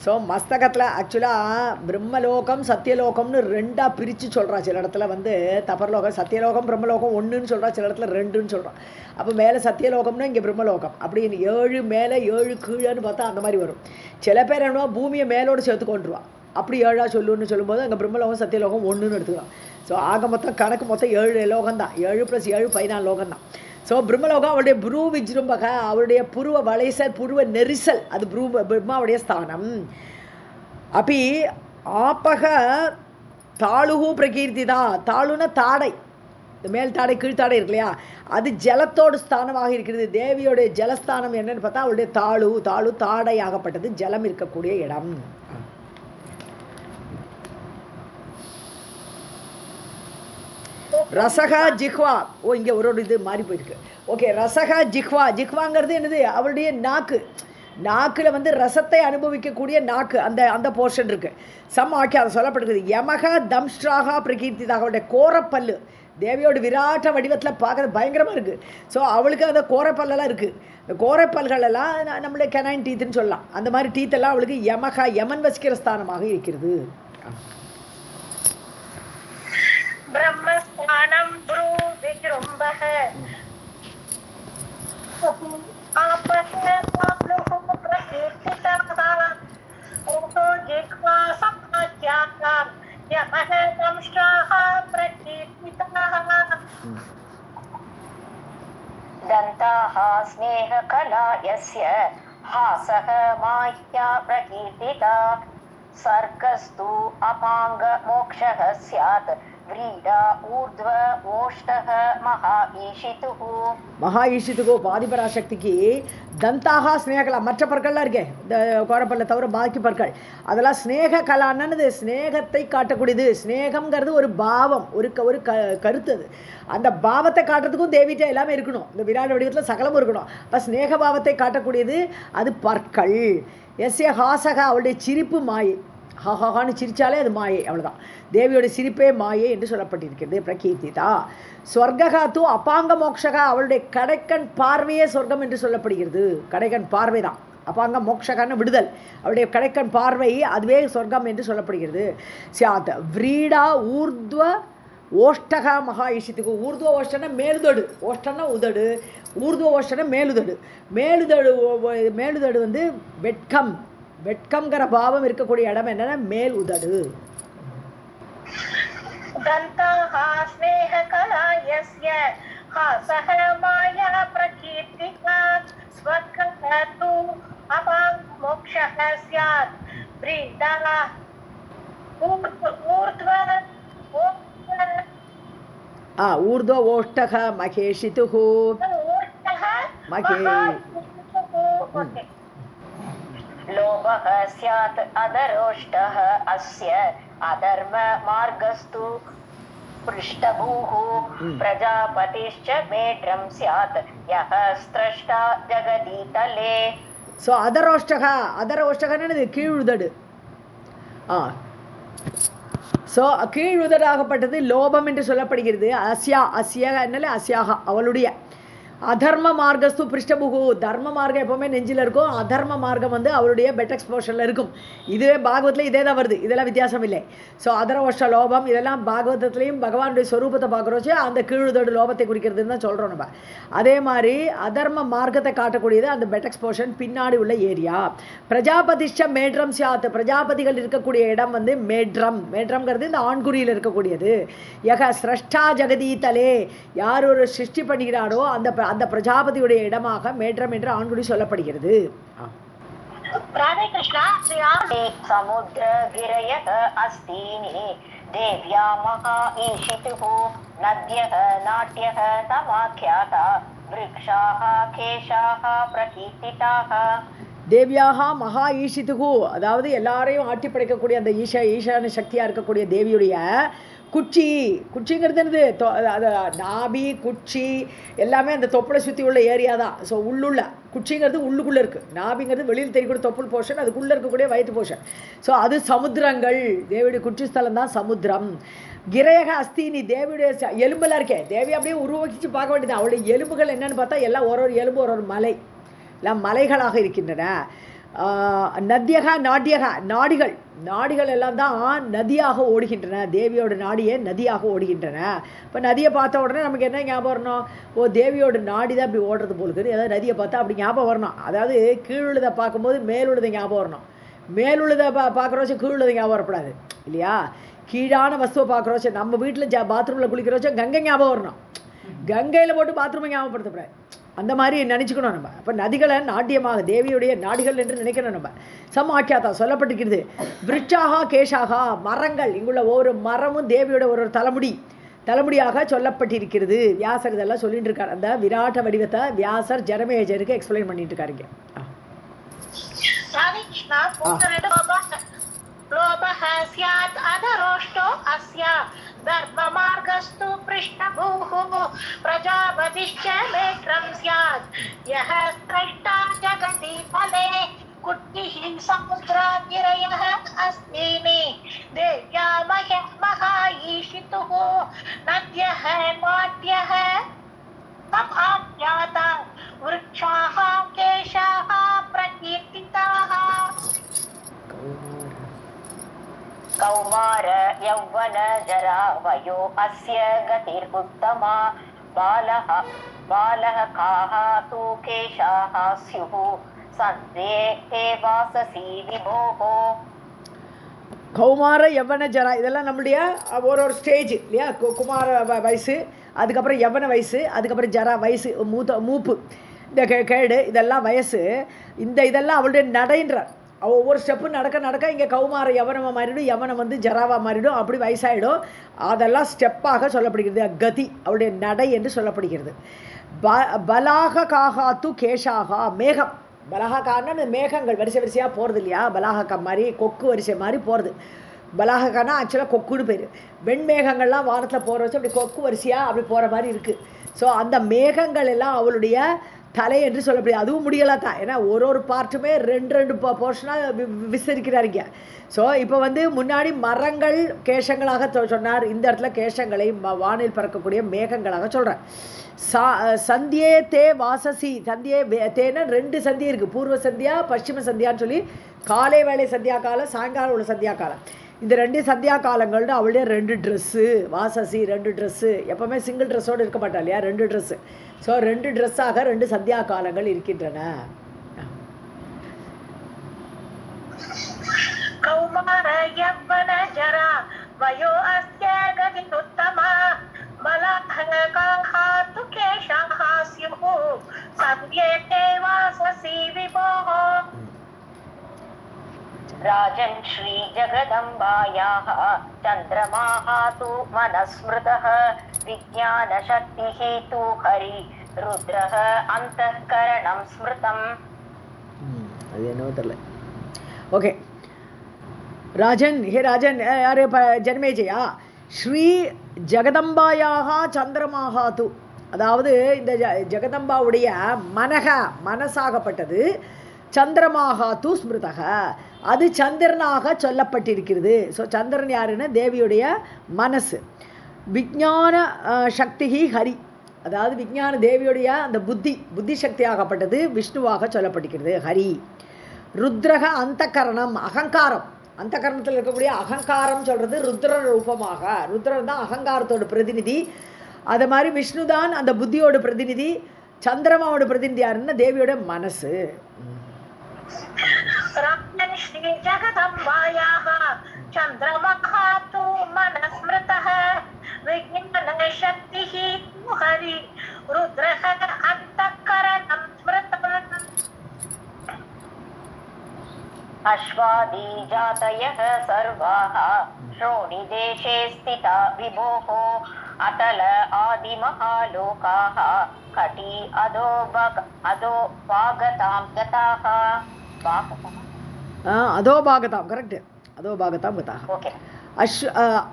ஸோ மஸ்தகத்தில் ஆக்சுவலாக பிரம்மலோகம் சத்தியலோகம்னு 2ஆக பிரித்து சொல்கிறான். சில இடத்துல வந்து தபர்லோகம் சத்தியலோகம் பிரம்மலோகம் 1ன்னு சொல்கிறான், சில இடத்துல 2ன்னு சொல்கிறான். அப்போ மேலே சத்தியலோகம்னா இங்கே பிரம்மலோகம் அப்படின்னு 7 மேலே 7 கீழேன்னு பார்த்தா அந்த மாதிரி வரும். சில பேர் என்னவோ பூமியை மேலோடு சேர்த்து கொண்டுருவான். அப்படி 7ஆக சொல்லுன்னு சொல்லும்போது அங்கே பிரம்மலோகம் சத்தியலோகம் 1ன்னு எடுத்துக்கலாம். ஸோ ஆக மொத்தம் கணக்கு மொத்தம் 7 லோகம் தான். 7 + 7 14 லோகம் தான். ஸோ பிரம்மலோகம் அவருடைய ப்ரூ விஜృంభக, அவருடைய புருவ வளைசல், புருவ நெரிசல், அது பிரம்மாவுடைய ஸ்தானம். அப்படி ஆப்பக தாளுகு பிரகீர்த்தி தான். தாளுன தாடை, இந்த மேல் தாடை கீழ்த்தாடை இருக்கு இல்லையா, அது ஜலத்தோடு ஸ்தானமாக இருக்கிறது. தேவியோடைய ஜலஸ்தானம் என்னன்னு பார்த்தா அவளுடைய தாழு தாடையாகப்பட்டது, ஜலம் இருக்கக்கூடிய இடம். ரசகா ஜிஹ்வா. இங்கே ஒரு இது மாறி போயிருக்கு. ஓகே, ரசகா ஜிஹ்வா. ஜிஹ்வாங்கிறது என்னது? அவளுடைய நாக்கில் வந்து ரசத்தை அனுபவிக்கக்கூடிய நாக்கு, அந்த போர்ஷன் இருக்குது. ஆக்கியம் சொல்லப்பட்டிருக்குது. யமகா தம்ஷ்ராகா பிரகீர்த்திதாக. அவளுடைய கோரப்பல்லு தேவியோட விராட்ட வடிவத்தில் பார்க்கறது பயங்கரமாக இருக்குது. ஸோ அவளுக்கு அந்த கோரப்பல்லெல்லாம் இருக்குது. இந்த கோரப்பல்களெல்லாம் நம்மளுடைய கெனைன் டீத்துன்னு சொல்லலாம். அந்த மாதிரி டீத்தெல்லாம் அவளுக்கு யமகா, யமன் வசிக்கிற ஸ்தானமாக இருக்கிறது. ब्रह्मस्थानं ब्रू विजृम्भः आपः पाप्लुः प्रकीर्तितः ओतो जिह्वा समाख्याः यमः दंष्ट्राः प्रकीर्तितः दन्ताः स्नेहकला यस्य हासः माह्या प्रकीर्तिता सर्गस्तु अपाङ्ग मोक्षः स्यात् व्रीडा ऊर्ध्व ओष्ठः महा ईशितुः. பாதிபராசக்திக்கு தந்தாக ஸ்னேகலா, மற்ற பற்கள்லாம் இருக்கே, இந்த கோரப்பல்ல தவிர பாக்கி பற்கள், அதெல்லாம் ஸ்னேக கலான்னு ஸ்னேகத்தை காட்டக்கூடியது. ஸ்னேகம்ங்கிறது ஒரு பாவம், ஒரு கருத்து. அது அந்த பாவத்தை காட்டுறதுக்கும் தேவிட்ட எல்லாமே இருக்கணும். இந்த விராட வடிவத்தில் சகலமும் இருக்கணும். அப்போ ஸ்னேக பாவத்தை காட்டக்கூடியது அது பற்கள். எஸ்ய ஹாசகா, அவளுடைய சிரிப்பு மாயை. ஹாஹான்னு சிரித்தாலே அது மாயை, அவ்வளோதான். தேவியோட சிரிப்பே மாயை என்று சொல்லப்பட்டிருக்கிறது. பிரகீர்த்திதா. ஸ்வர்கா தூ அபாங்க மோக்ஷகா, அவளுடைய கடைக்கண் பார்வையே சொர்க்கம் என்று சொல்லப்படுகிறது. கடைக்கண் பார்வை தான் அபாங்க மோக்ஷகான்னு விடுதல். அவளுடைய கடைக்கண் பார்வை அதுவே சொர்க்கம் என்று சொல்லப்படுகிறது. சியாத் விரீடா ஊர்த்வ ஓஷ்டகா மகா ஈஷித்துக்கு. ஊர்துவ ஓஷ்டன மேலுதடு, ஓஷ்டனா உதடு, ஊர்துவ ஓஷ்டன மேலுதடு. மேலுதடு வந்து வெட்கம், வெட்கம்ங்கிற பாவம் இருக்கக்கூடிய இடம் என்னன்னா மேல் உதடு. दन्ताः स्नेहकला यस्य हासः माया प्रकीर्तिता स्वर्गः तु अपाङ्ग मोक्षः स्यात् व्रीडा ऊर्ध्व ओष्ठः महेशितुः. लोभः स्यात् अधरोष्टः अस्य अधर्म मार्गस्तु पृष्ठभूः प्रजापतिश्च मेढ्रं स्यात् यः स्रष्टा जगदीतले. ஸோ அதரோஷ்டகன்னு கீழுதடு. ஸோ கீழுதடாகப்பட்டது லோபம் என்று சொல்லப்படுகிறது. அஸ்யாக அவளுடைய அதர்ம மார்க்கஸ்து பிருஷ்டபுகு. தர்ம மார்க்கம் எப்போவுமே நெஞ்சில் இருக்கும், அதர்ம மார்க்கம் வந்து அவருடைய பெட் எக்ஸ்போஷரில் இருக்கும். இதுவே பாகவத்தில் இதே தான் வருது, இதெல்லாம் வித்தியாசம் இல்லை. ஸோ அதரவஷ்ட லோபம் இதெல்லாம் பாகவதத்துலேயும் பகவானுடைய ஸ்வரூபத்தை பார்க்குறோச்சு அந்த கீழுதோடு லோபத்தை குறிக்கிறதுன்னு தான் சொல்கிறோம் நம்ம. அதே மாதிரி அதர்ம மார்க்கத்தை காட்டக்கூடியது அந்த பெட் எக்ஸ்போஷன் பின்னாடி உள்ள ஏரியா. பிரஜாபதிஷ்ட மேட்ரம் சியாத். பிரஜாபதிகள் இருக்கக்கூடிய இடம் வந்து மேட்ரம்ங்கிறது இந்த ஆண்குறியில் இருக்கக்கூடியது. யக ஸ்ரஷ்டா ஜெகதீதலே, யார் ஒரு சிருஷ்டி பண்ணுகிறாரோ அந்த பிரஜாபதியுடைய இடமாக மேட்ரம் என்று ஆண்குடி சொல்லப்படுகிறது. ராதே கிருஷ்ணா. சமுத்திர கிரயः அஸ்தீனி தேவ்யா மகா ஈஷிதுः நத்யः நாட்யः தமாக்யாதா விருக்ஷாः கேஷாः பிரகீர்த்திதாः. தேவியாக மகா ஈஷிதுகு, அதாவது எல்லாரையும் ஆட்டி படைக்கக்கூடிய அந்த ஈசான சக்தியாக இருக்கக்கூடிய தேவியுடைய குச்சிங்கிறது என்னது? நாபி குச்சி எல்லாமே அந்த தொப்புளை சுற்றி உள்ள ஏரியா தான். ஸோ உள்ளுள்ள குச்சிங்கிறது உள்ளுக்குள்ளே இருக்குது, நாபிங்கிறது வெளியில் தெரியக்கூடிய தொப்புள் போர்ஷன், அதுக்குள்ளே இருக்கக்கூடிய வயிற்று போர்ஷன். ஸோ அது சமுத்திரங்கள். தேவியுடைய குச்சி ஸ்தலம் தான் சமுத்திரம். கிரயக அஸ்தினி, தேவியுடைய எலும்பெல்லாம் இருக்கே, தேவி அப்படியே உருவகிச்சு பார்க்க வேண்டியது. அவளுடைய எலும்புகள் என்னென்னு பார்த்தா எல்லாம் ஒரு எலும்பு ஒரு மலை, எல்லாம் மலைகளாக இருக்கின்றன. நத்தியக நாட்டியக, நாடிகள் எல்லாம் தான் நதியாக ஓடுகின்றன. தேவியோட நாடியே நதியாக ஓடுகின்றன. இப்போ நதியை பார்த்த உடனே நமக்கு என்ன ஞாபகம் வரணும்? தேவியோட நாடி தான் இப்படி ஓடுறது போலுக்குது. ஏதாவது நதியை பார்த்தா அப்படி ஞாபகம் வரணும். அதாவது கீழுள்ளதை பார்க்கும்போது மேலுள்ளதை ஞாபகம் வரணும். மேலுள்ளதை பார்க்குறோச்ச கீழுள்ளதை ஞாபகம் வரக்கூடாது இல்லையா? கீழான வஸ்துவை பார்க்குறோச்ச நம்ம வீட்டில் பாத்ரூமில் குளிக்கிறோச்ச கங்கை ஞாபகம் வரணும். கங்கையில் போட்டு பாத்ரூமை ஞாபகப்படுத்தக்கூடாது. அந்த மாதிரி நினச்சிக்கணும் நம்ம. அப்போ நதிகளை நாட்டியமாக தேவியுடைய நாடிகள் என்று நினைக்கணும் நம்ம. சமாக்கியாதா சொல்லப்பட்டிருக்கிறது. விருட்சாகா கேஷாகா, மரங்கள். இங்குள்ள ஒவ்வொரு மரமும் தேவியோட ஒரு தலைமுடி. தலைமுடியாக சொல்லப்பட்டிருக்கிறது. வியாசர் இதெல்லாம் சொல்லிட்டு இருக்கார். அந்த விராட்ட வடிவத்தை வியாசர் ஜனமேஜருக்கு எக்ஸ்பிளைன் பண்ணிட்டு இருக்காருங்க. लोभः स्यात् अधरोष्टो अस्य धर्ममार्गस्तु पृष्ठभूः प्रजापतिश्च मेत्रं स्यात् यः स्रष्टा जगति फले कुट्टिः समुद्रातिरयः अस्तीनि देव्या महा ईशितुः नद्यः नाट्यः तथाज्ञाता वृक्षाः केशाः प्रकीर्तिताः कौमार यौवन जरा वयो अस्य गतिरुत्तमा बालः काः तु केशाः स्युः सन्ध्ये ते वाससी विभोः. கௌமார யவன ஜரா இதெல்லாம் நம்மளுடைய ஒரு ஸ்டேஜ் இல்லையா. குமார வயசு, அதுக்கப்புறம் யவன வயசு, அதுக்கப்புறம் ஜரா வயசு, மூப்பு, இந்த கேடு, இதெல்லாம் வயசு. இதெல்லாம் அவளுடைய நடைன்றார். ஒவ்வொரு ஸ்டெப்பு நடக்க நடக்க இங்கே கௌமார யவனமாக மாறிடும், யவனம் வந்து ஜராவாக மாறிடும், அப்படி வயசாகிடும். அதெல்லாம் ஸ்டெப்பாக சொல்லப்படுகிறது. கதி அவளுடைய நடை என்று சொல்லப்படுகிறது. பலாக காகாத்து கேஷாகா மேகம். பலாகான்னு மேகங்கள் வரிசை வரிசையாக போகிறது இல்லையா. பலாகக்கா மாதிரி கொக்கு வரிசை மாதிரி போகிறது. பலாகக்கானா ஆக்சுவலாக கொக்குன்னு பேர். வெண்மேகங்கள்லாம் வானத்தில் போகிற வச்சு அப்படி கொக்கு வரிசையாக அப்படி போகிற மாதிரி இருக்குது. ஸோ அந்த மேகங்கள் எல்லாம் அவளுடைய தலை என்று சொல்லப்படுது. அதுவும் முடியலாம் தான், ஏன்னா ஒரு பார்ட்டுமே ரெண்டு போர்ஷனாக விஸ்தரிக்கிறாருங்க. ஸோ இப்போ வந்து முன்னாடி மரங்கள் கேஷங்களாக சொன்னார். இந்த இடத்துல கேஷங்களை வானில் பறக்கக்கூடிய மேகங்களாக சொல்கிறார். சந்தியே தே வாசசி. சந்தியே தேன 2 சந்தியை இருக்குது. பூர்வ சந்தியா பশ্চিம சந்தியான்னு சொல்லி காலை வேலை சந்தியா காலம், சாயங்காலம் உள்ள சந்தியா காலம். இந்த 2 சந்தியா காலங்கள்னு அவளுடைய 2 ட்ரெஸ்ஸு. வாசசி 2 ட்ரெஸ்ஸு. எப்போவுமே சிங்கிள் ட்ரெஸ்ஸோடு இருக்க மாட்டா இல்லையா, 2 ட்ரெஸ்ஸு. ஸோ 2 ட்ரெஸ்ஸாக 2 சந்தியா காலங்கள் இருக்கின்றன. கௌமார யவ்வன ஜரா வயோ அஸ்ய கதிருத்தமா பலஹகாஹாத்து கேஷாஹ ஸ்யுः சவ்யேதே வாசசி விபோः. राजन् श्री जगदम्बायाः चन्द्रमाः तु मनस्मृतः विज्ञानशक्तिः तु हरि रुद्रः अन्तःकरणं स्मृतम्. அது என்னவோ தெரியல. ஓகே, ராஜன், ஹே ராஜன், யாரு ஜன்மேஜயா, ஸ்ரீ ஜெகதம்பாயாக சந்திரமாகா து, அதாவது இந்த ஜெகதம்பாவுடைய மனசாகப்பட்டது சந்திரமாக தூ ஸ்மிருதக, அது சந்திரனாக சொல்லப்பட்டிருக்கிறது. ஸோ சந்திரன் யாருன்னு தேவியுடைய மனசு. விஞ்ஞான சக்தி ஹரி, அதாவது விஞ்ஞான தேவியுடைய அந்த புத்தி சக்தியாகப்பட்டது விஷ்ணுவாக சொல்லப்பட்டிருக்கிறது ஹரி. ருத்ரக அந்தகரணம், அகங்காரம், அந்த கரணத்தில் இருக்கக்கூடிய அகங்காரம் சொல்கிறது ருத்ர ரூபமாக. ருத்ரன் தான் அகங்காரத்தோட பிரதிநிதி. அது மாதிரி விஷ்ணு தான் அந்த புத்தியோட பிரதிநிதி. சந்திரமாவோட பிரதிநிதி யாருன்னா தேவியோட மனசு. श्री जगदम्बायाः चन्द्रमः तु मनस्मृतः विज्ञानशक्तिः तु हरि रुद्रः अन्तःकरणं स्मृतम्. अश्वादी जातयः सर्वाः श्रोणिदेशे स्थिता विभोः अतल आदिमहालोकाः कटी अधो भागतां गताः. அதோபாகதாம், கரெக்டு, அதோபாகதாம் கதாக. ஓகே.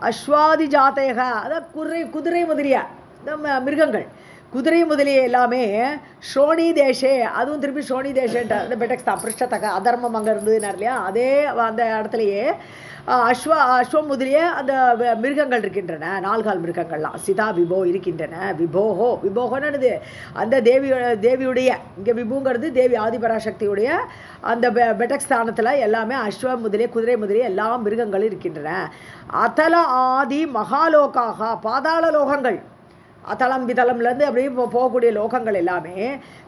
அஸ்வாதி ஜாத்தேக, அதாவது குதிரை முதலிய மிருகங்கள், குதிரை முதலிய எல்லாமே ஷோனி தேசே, அதுவும் திருப்பி ஷோனி தேசேன்ட்டு அந்த பெட்டக்ஸ் தான் பிருஷ்டத்தக அதர்மம் அங்கே இருந்ததுனார் இல்லையா, அதே அந்த இடத்துலையே அஸ்வம் முதலிய அந்த மிருகங்கள் இருக்கின்றன, 4 கால் மிருகங்கள்லாம் சிதா விபோ இருக்கின்றன. விபோகோன்னு அந்த தேவியுடைய, இங்கே விபுங்கிறது தேவி ஆதிபராசக்தியுடைய அந்த பெட்டக் ஸ்தானத்தில் எல்லாமே அஸ்வம் முதலிய குதிரை முதலிய எல்லா மிருகங்களும் இருக்கின்றன. அதல ஆதி மகாலோகாக, பாதாள லோகங்கள், அதளம் விதளம்லேருந்து அப்படியே போகக்கூடிய லோகங்கள் எல்லாமே.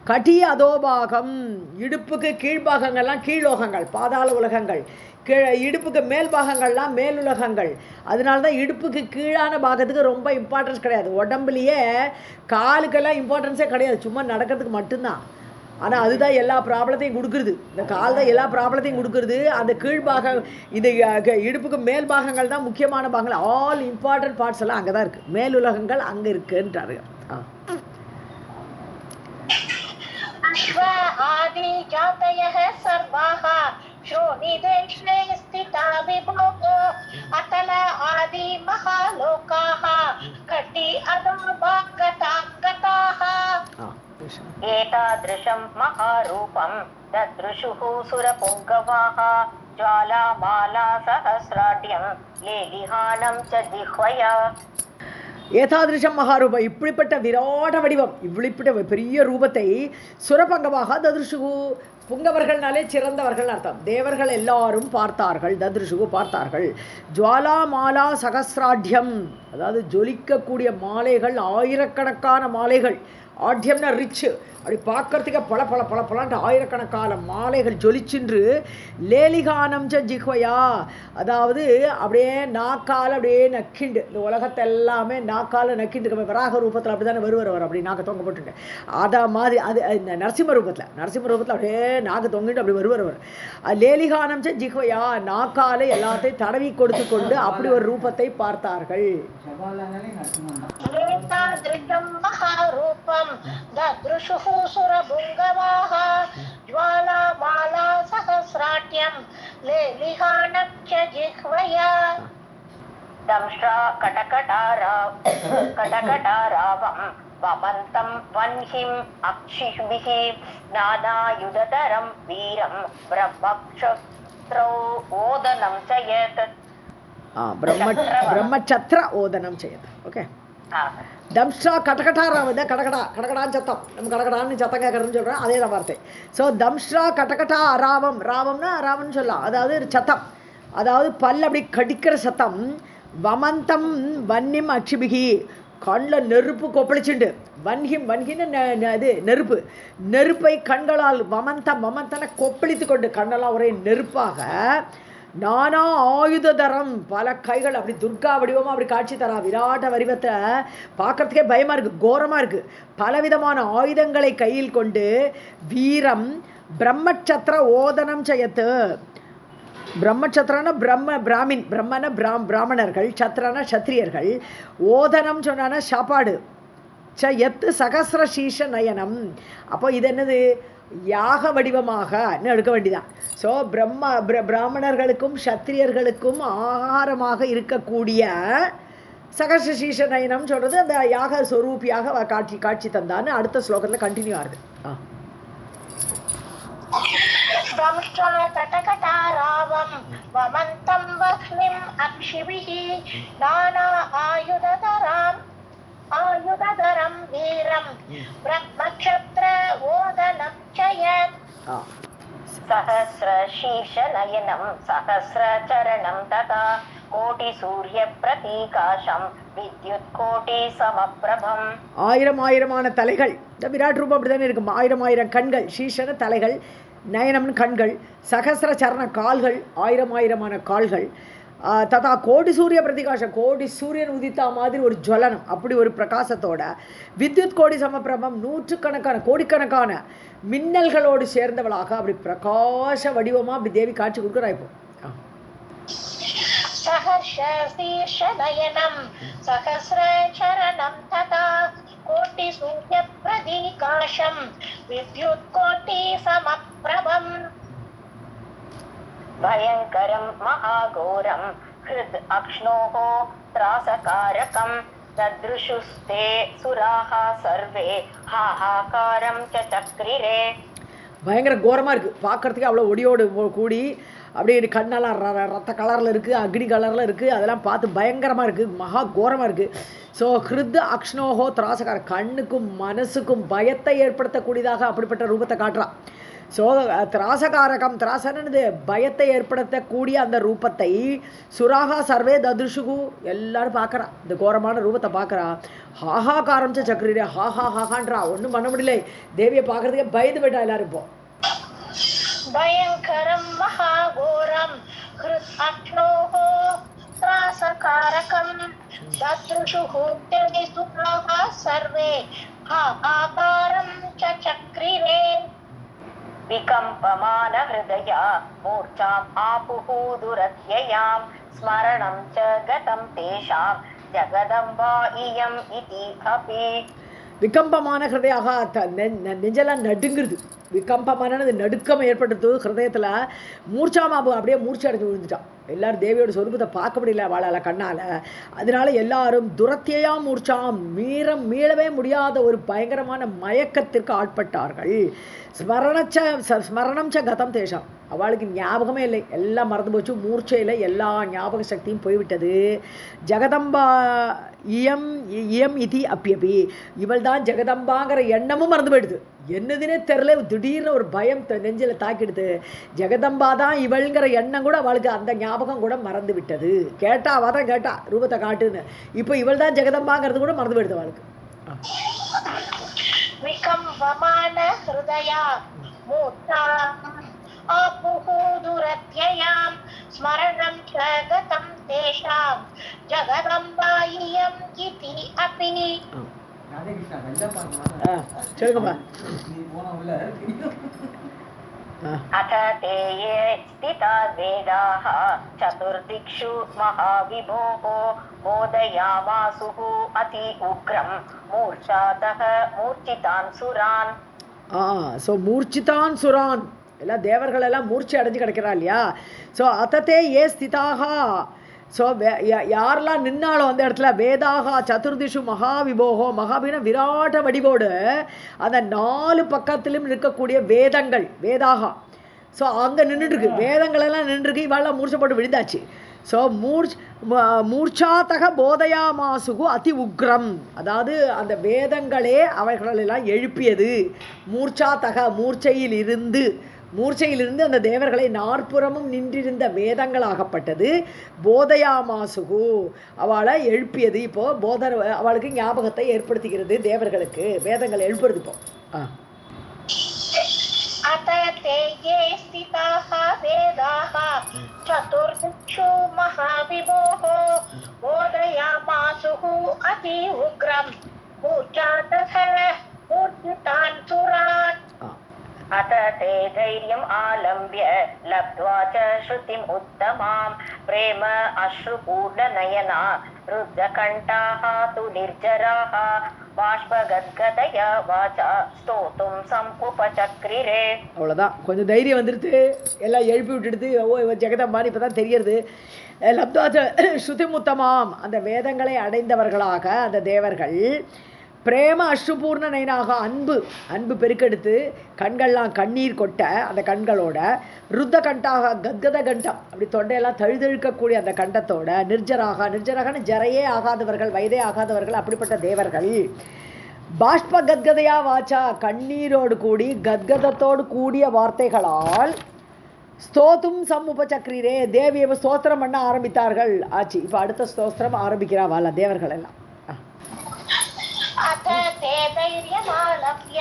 கட்டி அதோபாகம், இடுப்புக்கு கீழ்பாகங்கள்லாம் கீழ்லோகங்கள் பாதாள உலகங்கள், இடுப்புக்கு மேல் பாகங்கள்லாம் மேலுலகங்கள். அதனால தான் இடுப்புக்கு கீழான பாகத்துக்கு ரொம்ப இம்பார்ட்டன்ஸ் கிடையாது. உடம்புலையே காலுக்கெல்லாம் இம்பார்ட்டன்ஸே கிடையாது, சும்மா நடக்கிறதுக்கு மட்டும்தான். ஆனால் அதுதான் எல்லா ப்ராப்ளத்தையும் கொடுக்குறது. இந்த கால் தான் எல்லா ப்ராப்ளத்தையும் கொடுக்குறது. அந்த கீழ்பாகம் இந்த இடுப்புக்கு மேல் பாகங்கள் தான் முக்கியமான பாகங்கள். ஆல் இம்பார்ட்டன்ட் பார்ட்ஸ் எல்லாம் அங்கே தான் இருக்குது. மேலுலகங்கள் அங்கே இருக்குன்றாரு. आदि जातयः सर्वाः श्रोणिदेशे स्थिता विभोः अतल आदि महालोकाः कटि अधोभागताः एतादृशं महारूपं ददृशुः सुरपुङ्गवाः ज्वालामाला सहस्राढ्यं लेलिहानं च जिह्वया. ஏதாதிருஷம் மகாரூபம், இப்படிப்பட்ட விராட வடிவம், இப்படிப்பட்ட பெரிய ரூபத்தை சுரபங்கமாக ததுருஷுகு, புங்கவர்கள்னாலே சிறந்தவர்கள் அர்த்தம். தேவர்கள் எல்லாரும் பார்த்தார்கள், ததுருஷுகு பார்த்தார்கள். ஜுவாலா மாலா சகசிராட்யம், அதாவது ஜொலிக்கக்கூடிய மாலைகள், ஆயிரக்கணக்கான மாலைகள். ஆட்யம்னா ரிச்சு, அப்படி பார்க்கறதுக்கு பல பல பல பலான்ட்டு ஆயிரக்கணக்கான மாலைகள் ஜொலிச்சின்று. லேலிகானம் ச ஜிஹ்வயா, அதாவது அப்படியே நாக்கால் அப்படியே நக்கிண்டு, இந்த உலகத்தை எல்லாமே நாக்கால் நக்கிண்டு. வராக ரூபத்தில் அப்படி தானே வருவார், அப்படி நாக்க தொங்க போட்டுட்டு. அதை மாதிரி அது இந்த நரசிம்ம ரூபத்தில் அப்படியே நாக்கு தொங்கிட்டு அப்படி வருவார். லேலிகானம் ச ஜிஹ்வயா, நாக்கால் எல்லாத்தையும் தடவி கொடுத்து கொண்டு அப்படி ஒரு ரூபத்தை பார்த்தார்கள். सुरभुङ्गवाः ज्वालामाला सहस्राट्यं लेलिहानं च जिह्वया. दंष्ट्रा कटकटारावं वमन्तं वह्निम् अक्षिभिः नानायुधधरं वीरं ब्रह्मक्षत्रौ ओदनं च यत्. ब्रह्मक्षत्र ओदनं च यत्. ओके. தம்ஷ்டா கடகட்டாராவது, கடகடான்னு சத்தம், நம்ம கடகடான்னு சத்தம் கேட்கறதுன்னு சொல்கிறோம், அதே தான் வார்த்தை. ஸோ தம்ஷ்டா கடகட்டா ராவம், ராவம்னா ராவம்னு சொல்லலாம், அதாவது சத்தம், அதாவது பல் அப்படி கடிக்கிற சத்தம். வமந்தம் வன்னிம் அக்ஷிபிகி, கண்ணில் நெருப்பு கொப்பளிச்சுண்டு. வன்கின்னு இது நெருப்பை கண்களால் வமந்தன கொப்பளித்து கொண்டு, கண்ணெல்லாம் ஒரே நெருப்பாக. நானா ஆயுததரம், பல கைகள், அப்படி துர்கா வடிவமாக அப்படி காட்சி தரா. விராட்ட வடிவத்தை பார்க்கறதுக்கே பயமாக இருக்குது, கோரமாக இருக்குது. பலவிதமான ஆயுதங்களை கையில் கொண்டு. வீரம் பிரம்மச்சத்திர ஓதனம் செய்யத்து. பிரம்மச்சத்திரனா பிராமின், பிரம்மன பிராமணர்கள், சத்திரனா சத்திரியர்கள், ஓதனம் சொன்னா சாப்பாடு. எத்து சகசிர சீஷ நயனம். அப்போ இது என்னது, யாக வடிவமாக எடுக்க வேண்டிதான். ஸோ பிராமணர்களுக்கும் சத்திரியர்களுக்கும் ஆகாரமாக இருக்கக்கூடிய சகசிரசீஷ நயனம் சொல்கிறது அந்த யாக ஸ்வரூபியாக காட்சி தந்தான்னு அடுத்த ஸ்லோகத்தில் கண்டினியூ ஆகுது. आयुधधरं वीरं ब्रह्मक्षत्र ओदनं च यत्. सहस्रशीर्षनयनं सहस्रचरणं तथा कोटिसूर्यप्रतीकाशं विद्युत्कोटिसमप्रभं. ஆயிரமான தலைகள், இந்த விராட் ரூபம் அப்படி தானே இருக்கும். ஆயிரம் கண்கள், சீஷன தலைகள், நயனம்னு கண்கள், சகசிர சரண கால்கள், ஆயிரமான கால்கள். ததா கோடி சூரிய பிரதிகாசம், கோடி சூரியன் உதித்தா மாதிரி ஒரு ஜுவலனம், அப்படி ஒரு பிரகாசத்தோட. வித்யுத் கோடி சமப்பிரபம், நூற்றுக்கணக்கான கோடிக்கணக்கான மின்னல்களோடு சேர்ந்தவளாக அப்படி பிரகாச வடிவமாக அப்படி தேவி காட்சி கொடுக்குறா. இப்போ சஹர்ஷீர்ஷநயனம் சஹஸ்ரசரணம் ததா கோடி சூரிய பிரதிகாசம் வித்யுத் கோடி சமப்பிரபம். भयंकरं महाघोरं हृद अक्ष्णोः त्रासकारकं तदृशुस्ते सुराः सर्वे हाहाकारं च चक्रिरे. பயங்கர கோரமாக இருக்குது பார்க்குறதுக்கு, அவ்வளோ ஒடியோடு கூடி அப்படியே கண்ணெல்லாம் ரத்த கலரில் இருக்குது, அக்னி கலரில் இருக்குது. அதெல்லாம் பார்த்து பயங்கரமாக இருக்குது, மகா கோரமாக இருக்குது. ஸோ ஹிருத் அக்ஷ்ணோஹோ திராசகார, கண்ணுக்கும் மனசுக்கும் பயத்தை ஏற்படுத்தக்கூடியதாக அப்படிப்பட்ட ரூபத்தை காட்டுறான். ஸோ திராசகாரகம், திராசனது பயத்தை ஏற்படுத்தக்கூடிய அந்த ரூபத்தை சுராகா சர்வே ததுஷுகு, எல்லாரும் பார்க்குறா, இந்த கோரமான ரூபத்தை பார்க்குறா. ஹாஹாக்காரம் சக்கரீரே, ஹாஹான்றா, ஒன்றும் பண்ண முடியல. தேவியை பார்க்கறதுக்கே பயந்து போயிட்டா எல்லாரும். இப்போ பயங்கரம் மகாகோரம் ஹிருத் அக்ஷ்ணோஹோ திராசகாரகம் தத்ருஷுஹு சுராகா சர்வே ஹாஹாக்காரம் ச சக்ரிரே. विकम्पमान हृदया मूर्छाम् आपुः दुरत्ययां स्मरणं च गतं तेषां जगदम्बा इयम् इति अपि விகம்பமான ஹிருதயாக நெஞ்செல்லாம் நடுங்குறது. விகம்பமானது நடுக்கம் ஏற்படுறது ஹிருதயத்தில். மூர்ச்சாமாபு அப்படியே மூர்ச்சி அடைஞ்சு விழுந்துட்டான். எல்லாரும் தேவியோட சொரூபத்தை பார்க்க முடியல வாழால கண்ணால். அதனால எல்லாரும் துரத்தியா மூர்ச்சாம் மீளவே முடியாத ஒரு பயங்கரமான மயக்கத்திற்கு ஆட்பட்டார்கள். ஸ்மரணம் ச கதம் தேஷாம், அவளுக்கு ஞாபகமே இல்லை, எல்லாம் மறந்து போச்சு. மூர்ச்சையில் எல்லா ஞாபக சக்தியும் போய்விட்டது. ஜெகதம்பா இயம் இதி அப்பியபி, இவள் தான் ஜெகதம்பாங்கிற எண்ணமும் மறந்து போயிடுது. என்னதுன்னே தெரில, திடீர்னு ஒரு பயம் நெஞ்சில் தாக்கிடுது. ஜெகதம்பா தான் இவள்ங்கிற எண்ணம் கூட அவளுக்கு, அந்த ஞாபகம் கூட மறந்து விட்டது. கேட்டா அவள் தான் கேட்டா ரூபத்தை காட்டுன்னு, இப்போ இவள் தான் ஜெகதம்பாங்கிறது கூட மறந்து போயிடுது அவளுக்கு. विकम्पमान हृदया मूर्छा आपुः दुरत्ययां स्मरणं च गतं तेषां जगदम्बा इयम् इति अपि சொல்லுங்கப்பா. अथ ते ये स्थिता वेदाः चतुर्दिक्षु महाविभोः मोदयामासुः अति उग्रं मूर्छातः मूर्छितान् सुरान्. ஸோ மூர்ச்சிதான் சுரான், எல்லாம் தேவர்கள் எல்லாம் மூர்ச்சி அடைஞ்சு கிடக்கிறா இல்லையா. ஸோ அதத்தே ஏ ஸ்திதாக, ஸோ யாரெல்லாம் நின்னாலும் அந்த இடத்துல வேதாகா சதுர்திஷு மகாவிபோகோ, மகாபின விராட்ட வடிவோடு அந்த 4 பக்கத்திலும் இருக்கக்கூடிய வேதங்கள் வேதாகா. ஸோ அங்கே நின்றுருக்கு, வேதங்களெல்லாம் நின்றுருக்கு. இவாளெல்லாம் மூர்ச்சப்பட்டு விழுந்தாச்சு. ஸோ மூர்ச்சாத்தக போதயாமாசுகு அதி உக்ரம், அதாவது அந்த வேதங்களே அவர்களெல்லாம் எழுப்பியது. மூர்ச்சாத்தக மூர்ச்சையிலிருந்து அந்த தேவர்களை 4புறமும் நின்றிருந்த வேதங்களாகப்பட்டது. போதயாமாசுகு, அவளை எழுப்பியது. இப்போது அவளுக்கு ஞாபகத்தை ஏற்படுத்துகிறது தேவர்களுக்கு வேதங்கள் எழுப்புறது. இப்போ अत ते ये स्थिताः वेदाः चतुर्दिक्षु महाविभोः बोधयामासुः अति उग्रं मूर्छातः मूर्छितान् सुरान्. अत ते धैर्यम् आलम्ब्य लब्ध्वा च श्रुतिम् उत्तमां प्रेम अश्रुपूर्णनयना रुद्धकण्ठाः तु निर्जराः बाष्पगद्गदया वाचा स्तोतुं समुपचक्रिरे. அவ்வளோதான், கொஞ்சம் தைரியம் வந்துடுது, எல்லாம் எழுப்பி விட்டுடுது. ஜெகதம்பான்னு இப்போ தான் தெரியறது. லப்த்வாச்ச ஸ்ருதிமுத்தமாம், அந்த வேதங்களை அடைந்தவர்களாக அந்த தேவர்கள் பிரேம அஸ்ருபூர்ண நயனாக, அன்பு பெருக்கெடுத்து கண்கள்லாம் கண்ணீர் கொட்ட அந்த கண்களோட, ருத்த கண்டாக கத்கத கண்டம், அப்படி தொண்டையெல்லாம் தழுதழுக்கக்கூடிய அந்த கண்டத்தோட, நிர்ஜராகன்னு ஜரையே ஆகாதவர்கள், வயதே ஆகாதவர்கள், அப்படிப்பட்ட தேவர்கள். பாஷ்ப கத்கதையா வாச்சா, கண்ணீரோடு கூடி கத்கதத்தோடு கூடிய வார்த்தைகளால் ஸ்தோத்தும் சமுபச்சக்ரீரே, தேவியை ஸ்தோத்திரம் பண்ண ஆரம்பித்தார்கள். ஆச்சு, இப்போ அடுத்த ஸ்தோத்திரம் ஆரம்பிக்கிறாவாள் தேவர்கள் எல்லாம். अथ ते धैर्यमालभ्य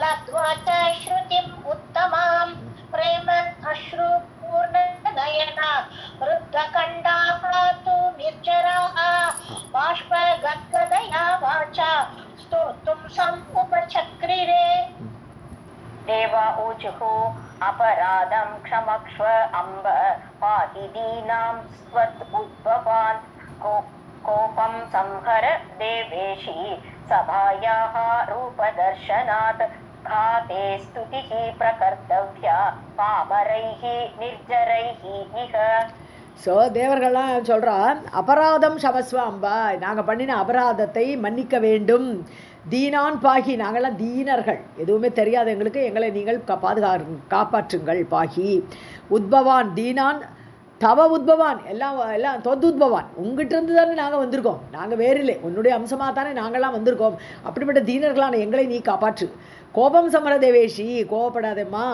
लब्ध्वा च श्रुतिम् उत्तमां प्रेम अश्रुपूर्णनयना रुद्धकण्ठाः तु निर्जराः बाष्पगद्गदया वाचा स्तोतुं समुपचक्रिरे. देवा ऊचुः अपराधं क्षमक्ष्व अम्ब पाहि दीनां स्वत् उद्भवान् कोपं संहर देवेशी सभायाः रूपदर्शनात् घाते स्तुतिः प्रकर्तव्या पामरैः निर्जरैः इह. ஸோ தேவர்கள்லாம் சொல்கிறான், அபராதம் சமஸ்வ அம்பா, நாங்கள் பண்ணின அபராதத்தை மன்னிக்க வேண்டும். தீனான் பாகி, நாங்கள்லாம் தீனர்கள், எதுவுமே தெரியாது எங்களுக்கு, எங்களை நீங்கள் காப்பாற்றுங்கள். பாகி உத்பவான், தீனான் தவ உத்பவான், எல்லாம் தொத்துத்பவான், உங்ககிட்ட தானே நாங்கள் வந்திருக்கோம், நாங்கள் வேறு இல்லை, உன்னுடைய அம்சமாக தானே நாங்கள்லாம் வந்திருக்கோம். அப்படிப்பட்ட தீனர்களான எங்களை நீ காப்பாற்று. கோபம் சமர தேவேஷி, கோபப்படாதேம்மா.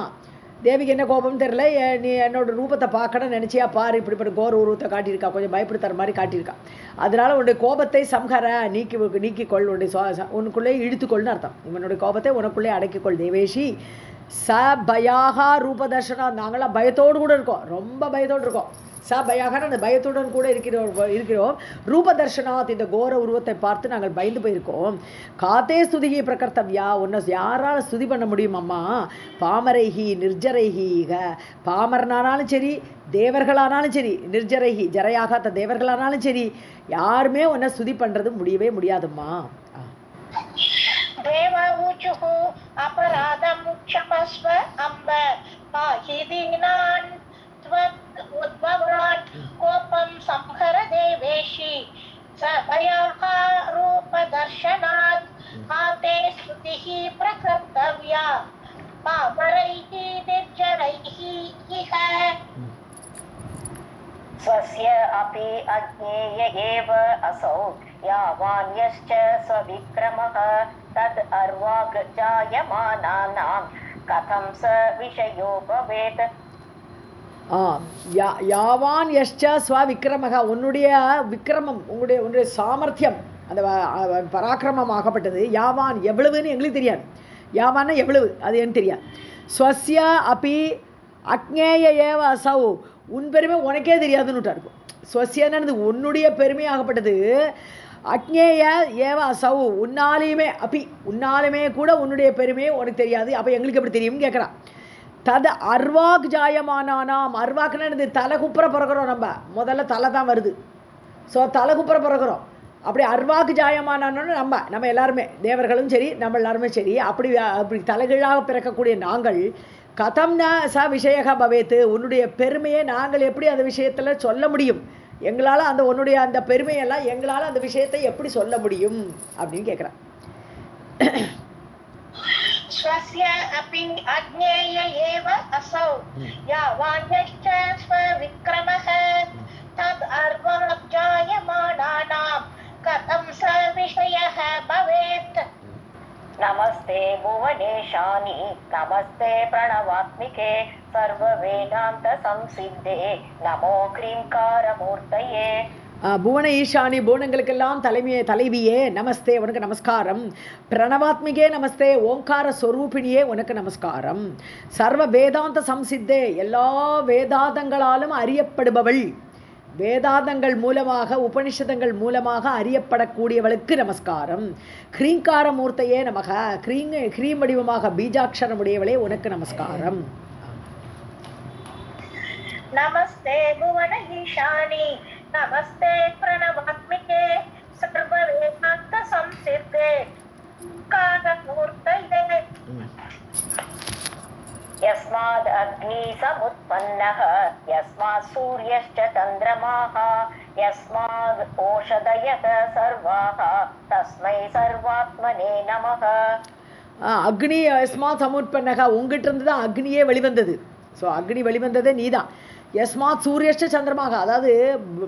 தேவிக்கு என்ன கோபம் தெரில, நீ என்னோட ரூபத்தை பார்க்கணும்னு நினச்சியா பாரு, இப்படிப்பட்ட கோர உருவத்தை காட்டியிருக்கா, கொஞ்சம் பயப்படுத்துற மாதிரி காட்டியிருக்கா. அதனால் உன்னுடைய கோபத்தை சம்ஹர, நீக்கிக்கொள், உனக்குள்ளே இழுத்துக்கொள்னு அர்த்தம். இவனுடைய கோபத்தை உனக்குள்ளே அடக்கிக்கொள். தேவேஷி ச பயாக ரூபதர்ஷனா, நாங்களாம் பயத்தோடு கூட இருக்கோம், ரொம்ப பயத்தோடு இருக்கோம். பயாக அந்த பயத்துடன் கூட இருக்கிறோம். ரூபதர்ஷனாத் இந்த கோர உருவத்தை பார்த்து நாங்கள் பயந்து போயிருக்கோம். காத்தே ஸ்துதிகி பிரகர்த்தவ்யா, உன்னை யாரால் ஸ்துதி பண்ண முடியும் அம்மா? பாமரைஹி நிர்ஜரைஹி, பாமரனானாலும் சரி தேவர்களானாலும் சரி, நிர்ஜரைஹி ஜரையாகாத்த தேவர்களானாலும் சரி, யாருமே உன்னை ஸ்துதி பண்றது முடியவே முடியாதும்மா. தேவஊச்சுஹு அபராதம் க்ஷமஸ்வ அம்ப பாஹி தீனான் த்வத் உத்பவாத் கோபம் சம்ஹர தேவேஷி சபயாஹ ரூபதர்ஷனாத் ஆதே ஸ்துதிஹி பிரகர்த்தவ்யா பாமரைஹி நிர்ஜரைஹி இஹ. स्वस्य अपि अज्ञेय एव असौ यावान्यश्च स्वविक्रमः तद् अर्वाग् जायमानानां कथं स विषयो भवेत्. யாவான் யஷ்ச ஸ்வ விக்ரமக, உன்னுடைய விக்ரமம், உன்னுடைய சாமர்த்தியம், அந்த பராக்கிரமம் ஆகப்பட்டது. யாவான் எவ்வளவுன்னு எங்களுக்கு தெரியாது. யாவான்னா எவ்வளவு அது எனக்கு தெரியாது. ஸ்வஸ்ய அப்பி அக்ஞேய ஏவ அசௌ, உன் பெருமை உனக்கே தெரியாதுன்னு இருக்கும். ஸ்வசியனது உன்னுடைய பெருமையாகப்பட்டது. அக்ஞேய ஏவ அசௌ, உன்னாலுமே கூட உன்னுடைய பெருமையை உனக்கு தெரியாது. அப்போ எங்களுக்கு எப்படி தெரியும்னு கேட்குறான். தது அர்வாக் ஜாயமானானாம், அர்வாக்குன்னு தலை குப்புற பிறக்கிறோம். நம்ம முதல்ல தலை தான் வருது. ஸோ தலை குப்புற பிறக்கிறோம். அப்படி அர்வாக்கு ஜாயமானான்னு நம்ம எல்லாருமே, தேவர்களும் சரி நம்ம எல்லாருமே சரி, அப்படி தலைகீழாக பிறக்கக்கூடிய நாங்கள் கதம்னா ச விஷயக பவேத்து, உன்னுடைய பெருமையை நாங்கள் எப்படி அந்த விஷயத்தில் சொல்ல முடியும்? எங்களால் அந்த உன்னுடைய அந்த பெருமையெல்லாம் எங்களால் அந்த விஷயத்தை எப்படி சொல்ல முடியும் அப்படின்னு கேட்குறான். स्वस्य अपि अज्ञेय एव असौ यावान्यश्च स्वविक्रमः तद् अर्वाग् जायमानानां कथं स विषयः भवेत्. नमस्ते भुवनेशानि नमस्ते प्रणवात्मिके सर्ववेदान्त संसिद्धे नमो क्लींकारमूर्तये. புவன ஈஷானி, புவனங்களுக்கெல்லாம் தலைவியே நமஸ்தே, உனக்கு நமஸ்காரம். பிரணவாத்மிகே நமஸ்தே, ஓங்கார ஸ்வரூபிணியே உனக்கு நமஸ்காரம். சர்வ வேதாந்த சம்சித்தே, எல்லா வேதாந்தங்களாலும் அறியப்படுபவள், வேதாந்தங்கள் மூலமாக உபனிஷதங்கள் மூலமாக அறியப்படக்கூடியவளுக்கு நமஸ்காரம். க்ரீங்கார மூர்த்தையே நமக, க்ரீம் வடிவமாக பீஜாட்சரம் உடையவளே உனக்கு நமஸ்காரம். நமஸ்தே புவன ஈஷானி नमस्ते प्रणवात्मिके सर्ववेदान्त संसिद्धे कारणमूर्तये. यस्माद् अग्नि समुत्पन्नः यस्मात् सूर्यश्च चन्द्रमाः यस्माद् ओषधयः सर्वाः तस्मै सर्वात्मने नमः. அக்னி யஸ்மாத் சமுத்பன்னக, உங்ககிட்ட இருந்து தான் அக்னியே வெளிவந்தது. ஸோ அக்னி வெளிவந்ததே நீதான். யஸ்மாத் சூரியஷ்ட சந்திரமாக, அதாவது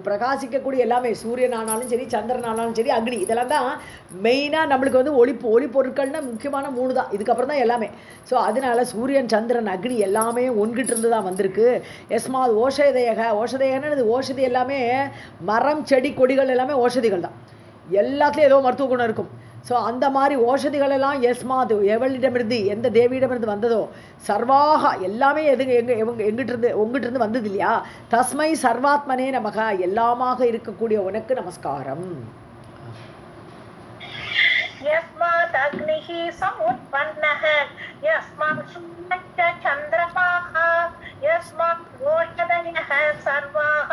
பிரகாசிக்கக்கூடிய எல்லாமே, சூரியன் ஆனாலும் சரி சந்திரன் ஆனாலும் சரி அக்னி, இதெல்லாம் தான் மெயினாக நம்மளுக்கு வந்து ஒளி பொருட்கள்னா முக்கியமான 3 தான். இதுக்கப்புறம் தான் எல்லாமே. ஸோ அதனால சூரியன் சந்திரன் அக்னி எல்லாமே ஒன்கிட்ட இருந்து தான் வந்திருக்கு. யஸ்மாத் ஓஷதையகன்னு ஓஷதி எல்லாமே மரம் செடி கொடிகள் எல்லாமே ஓஷதிகள் தான். எல்லாத்துலேயும் ஏதோ மருத்துவ குணம் இருக்கும். ஸோ அந்த மாதிரி ஓஷதிகள் எல்லாம் யஸ்மாத் எவளிடமிருந்து, எந்த தேவியிடமிருந்து வந்ததோ, சர்வாக எல்லாமே உங்ககிட்ட வந்தது இல்லையா? தஸ்மை சர்வாத்மனே நமக, எல்லாமாக இருக்கக்கூடிய உனக்கு நமஸ்காரம். यस्मात् अग्निः समुत्पन्नः यस्मात् सूर्यश्च चन्द्रमाः यस्मात् ओषधयः सर्वाः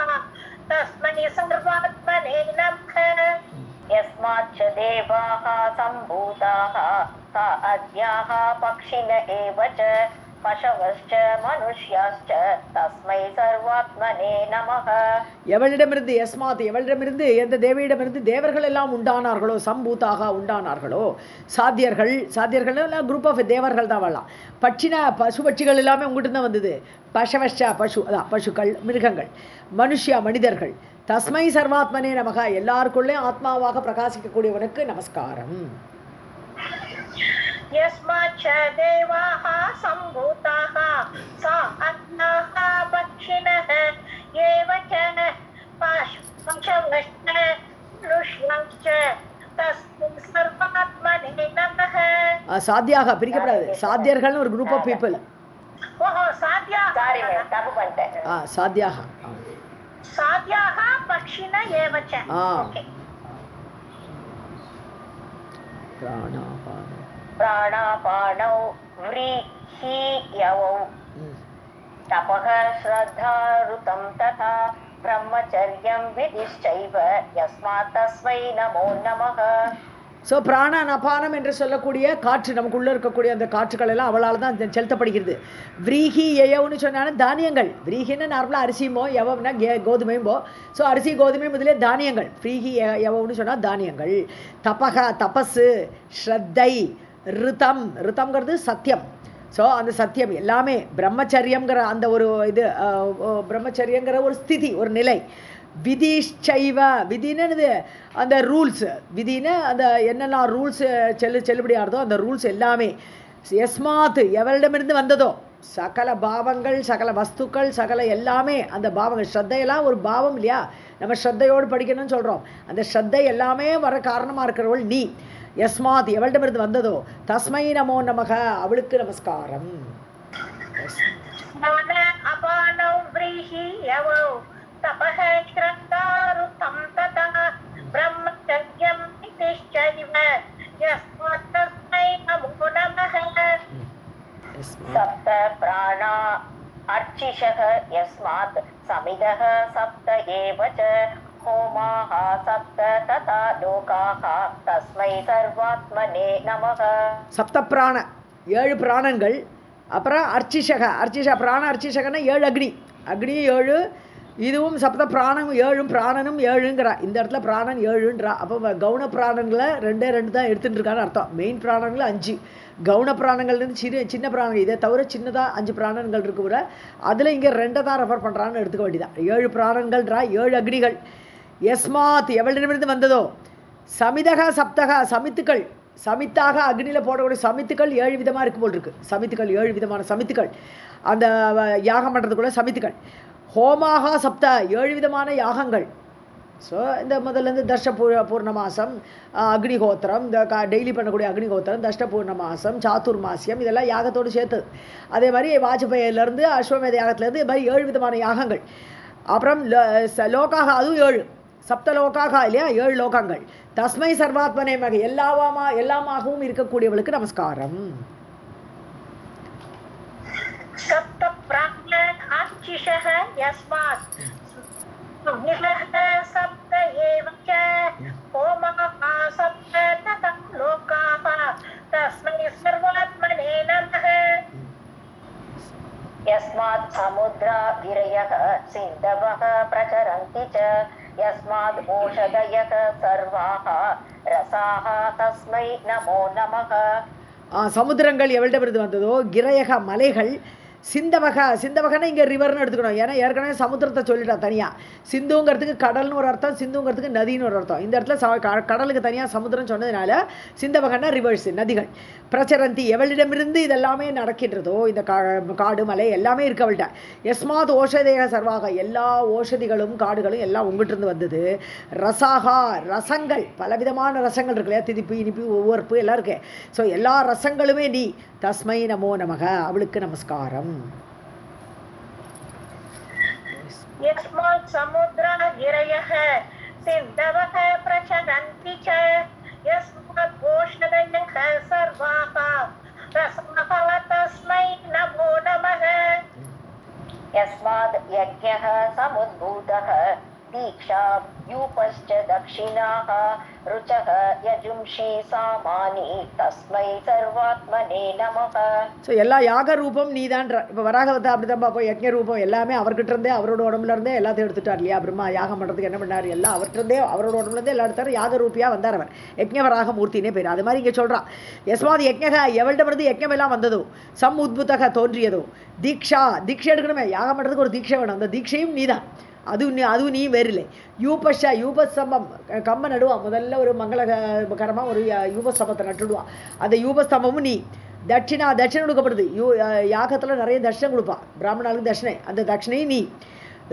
तस्मै सर्वात्मने नमः. यस्माच्च देवाः सम्भूताः सा अद्याः पक्षिण एव च पशवश्च मनुष्याश्च तस्मै सर्वात्मने नमः. எவளிடமிருந்து யஸ்மாத், எவளிடமிருந்து எந்த தேவியிடமிருந்து தேவர்கள் எல்லாம் உண்டானார்களோ, சம்பூத்தாக உண்டானார்களோ, சாத்தியர்கள் எல்லாம் குரூப் ஆஃப் தேவர்கள் தான் வரலாம். பட்சிகள் எல்லாமே உங்ககிட்ட தான் வந்தது. பசவஷ்ட அதான் பசுக்கள் மிருகங்கள், மனிதர்கள். தஸ்மை சர்வாத்மனே நமக, எல்லாருக்குள்ளே ஆத்மாவாக பிரகாசிக்கக்கூடியவனுக்கு நமஸ்காரம். यस्माच्च देवाः सम्भूताः सा अन्नाः पक्षिणः एव च पशवश्च मनुष्याश्च तस्मै सर्वात्मने नमः. சாத்தியாக பிரிக்கப்படாது. சாத்தியர்கள்னு ஒரு குரூப் ஆஃப் பீப்புள். ஓஹோ சாத்தியா, சாரி தப்பு பண்ணிட்டேன். சாத்தியாக साध्याः पक्षिण एव च ओके प्राणापानौ व्रीहियवौ तपः श्रद्धा ऋतं तथा ब्रह्मचर्यं विधिश्चैव यस्मात् तस्मै नमो नमः. ஸோ பிராணன் அபானம் என்று சொல்லக்கூடிய காற்று நமக்குள்ளே இருக்கக்கூடிய அந்த காற்றுகள் எல்லாம் அவளால் தான் செலுத்தப்படுகிறது. விரீஹி எயவுன்னு சொன்னாலும் தானியங்கள். விரீஹின்னு நார்மலாக அரிசியுமோ எவம்னா கோதுமையும்போ. ஸோ அரிசி கோதுமை முதலே தானியங்கள். ஃப்ரீஹி எவவுன்னு சொன்னால் தானியங்கள். தபக தபஸு, ஸ்ரத்தை, ரிதம்ங்கிறது சத்தியம். ஸோ அந்த சத்தியம் எல்லாமே பிரம்மச்சரியங்கிற அந்த ஒரு இது பிரம்மச்சரியங்கிற ஒரு ஸ்திதி, ஒரு நிலை. விதிஷ்சைவ, விதின்னு அந்த ரூல்ஸு, விதின்னு அந்த என்னெல்லாம் ரூல்ஸு செல்லுபடியாகிறதோ அந்த ரூல்ஸ் எல்லாமே எஸ்மாத் எவரிடமிருந்து வந்ததோ சகல பாவங்கள், சகல வஸ்துக்கள், சகல எல்லாமே அந்த பாவங்கள். ஸ்ரத்தையெல்லாம் ஒரு பாவம் இல்லையா, நம்ம ஸ்ரத்தையோடு படிக்கணும்னு சொல்கிறோம். அந்த ஸ்ரத்தை எல்லாமே வர காரணமாக இருக்கிறவள் நீ. எஸ்மாத் எவரிடமிருந்து வந்ததோ தஸ்மை நமோ நமக, அவளுக்கு நமஸ்காரம். तपः श्रद्धा ऋतं तथा ब्रह्मचर्यं विधिश्चैव यस्मात् तस्मै नमो नमः. सप्त प्राणा अर्चिषः यस्मात् समिदः सप्त एव च होमाः सप्त तथा लोकाः तस्मै सर्वात्मने नमः. சப்த பிராண, 7 பிராணங்கள். அப்புறம் அர்ச்சிஷக, பிராண அர்ச்சிஷகன்னா 7 அக்னி, அக்னியும் 7, இதுவும் சப்த பிராணம் 7, பிராணனும் 7ங்கிறா. இந்த இடத்துல பிராணன் 7ன்றா. அப்போ கவுன பிராணங்களை 2 தான் எடுத்துகிட்டு இருக்கான்னு அர்த்தம். மெயின் பிராணங்கள் 5, கவுன பிராணங்கள்லேருந்து சின்ன பிராணங்கள். இதை தவிர சின்னதாக 5 பிராணங்கள் இருக்கு கூட, அதில் இங்கே 2 தான் ரெஃபர் பண்ணுறான்னு எடுத்துக்க வேண்டியதான். 7 பிராணங்கள்ன்றா, 7 அக்னிகள். எஸ்மாத் எவளிடமிருந்து வந்ததோ, சமிதக சப்தக, சமித்துக்கள், சமித்தாக அக்னியில் போடக்கூடிய சமித்துக்கள் 7 விதமாக இருக்கு போல் இருக்குது. சமித்துக்கள் 7 விதமான சமித்துக்கள், அந்த யாகம் பண்ணுறதுக்குள்ள சமித்துக்கள். ஹோமாக சப்த, 7 விதமான யாகங்கள். ஸோ இந்த முதல்லேருந்து தர்ஷ பூர்ணமாசம், அக்னிஹோத்திரம், இந்த டெய்லி பண்ணக்கூடிய அக்னிஹோத்திரம், தஷ்ட பூர்ணமாசம், சாத்துர்மாசியம், இதெல்லாம் யாகத்தோடு சேர்த்து. அதே மாதிரி வாஜ்பேயிலேருந்து அஸ்வமேத யாகத்துலேருந்து இது மாதிரி 7 விதமான யாகங்கள். அப்புறம் லோகாக, அதுவும் 7 சப்தலோகாக இல்லையா, 7 லோகங்கள். தஸ்மை சர்வாத்மனே மக, எல்லாமாகவும் இருக்கக்கூடியவளுக்கு நமஸ்காரம். अर्चिषः यस्मात् सप्त एव च होमाः सप्त तथा लोकाः तस्मै सर्वात्मने नमः. यस्मात् समुद्रा गिरयः सिन्धवः प्रचरन्ति च यस्मात् ओषधयः सर्वाः रसाः तस्मै नमो नमः. சமுத்திரங்கள் எவளிடமிருந்து வந்ததோ, கிரயக மலைகள், சிந்தவகன்னா இங்கே ரிவர்னு எடுத்துக்கணும். ஏன்னா ஏற்கனவே சமுத்திரத்தை சொல்லிட்டா தனியாக. சிந்துங்கிறதுக்கு கடல்னு ஒரு அர்த்தம், சிந்துங்கிறதுக்கு நதின்னு ஒரு அர்த்தம். இந்த இடத்துல கடலுக்கு தனியாக சமுத்திரம் சொன்னதுனால சிந்தவகன்னா ரிவர்ஸ், நதிகள். பிரச்சரந்தி எவளிடமிருந்து இதெல்லாமே நடக்கின்றதோ, இந்த காடு மலை எல்லாமே இருக்கவள்கிட்ட. எஸ்மாத் ஓஷதேக சர்வாக, எல்லா ஓஷதிகளும் காடுகளும் எல்லாம் உங்கள்கிட்ட வந்தது. ரசாகா, ரசங்கள், பலவிதமான ரசங்கள் இருக்கு இல்லையா, திதிப்பு, இனிப்பு, ஒவ்வொருப்பு எல்லாம் இருக்கு. ஸோ எல்லா ரசங்களுமே நீ. தஸ்மை நமோ நமக, அவளுக்கு நமஸ்காரம். यस्मात् समुद्रा गिरयः सिन्धवः प्रचरन्ति च यस्मात् ओषधयः सर्वाः रसाः तस्मै नमो नमः. यस्मात् यज्ञः समुद्भूतः दीक्षा यूपश्च दक्षिणाः रुचः यजुंषि सामानि तस्मै सर्वात्मने नमः. ஸோ எல்லா யாக ரூபம் நீதான்ற. இப்போ வராகவத்தை அப்படி தான் பார்ப்போம். யஜ்ஞ ரூபம் எல்லாமே அவர்கிட்ட இருந்தே, அவரோட உடம்புல இருந்தே எல்லாத்தையும் எடுத்துட்டார் இல்லையா. பிரம்மா யாகம் பண்ணுறதுக்கு என்ன பண்ணார், எல்லாம் அவர்கிட்டருந்தே, அவரோட உடம்புலேருந்தே எல்லாம் எடுத்தார். யாக ரூபியாக வந்தார் அவர். யஜ்ஞவராக மூர்த்தினே பேர். அது மாதிரி இங்கே சொல்கிறான். யஸ்மாத் யஜ்ஞக, எவளிடமிருந்து யஜ்ஞம் எல்லாம் வந்ததோ, சம் உத்புதக தோன்றியதோ, தீக்ஷா, தீட்சை எடுக்கணுமே, யாகம் பண்ணுறதுக்கு ஒரு தீட்சை வேணும். அந்த தீட்சையும் நீ தான். அதுவும் நீ வேறில்லை. யூபஷ, யூபஸ்தம்பம், கம்ப நடுவான். முதல்ல ஒரு மங்களகரமாக ஒரு யூபஸ்தம்பத்தை நட்டுடுவான். அந்த யூபஸ்தம்பமும் நீ. தட்சிணை கொடுக்கப்படுது. யாகத்தில் நிறைய தட்சிணை கொடுப்பான் பிராமணாளுக்கு தட்சிணை. அந்த தட்சிணையும் நீ.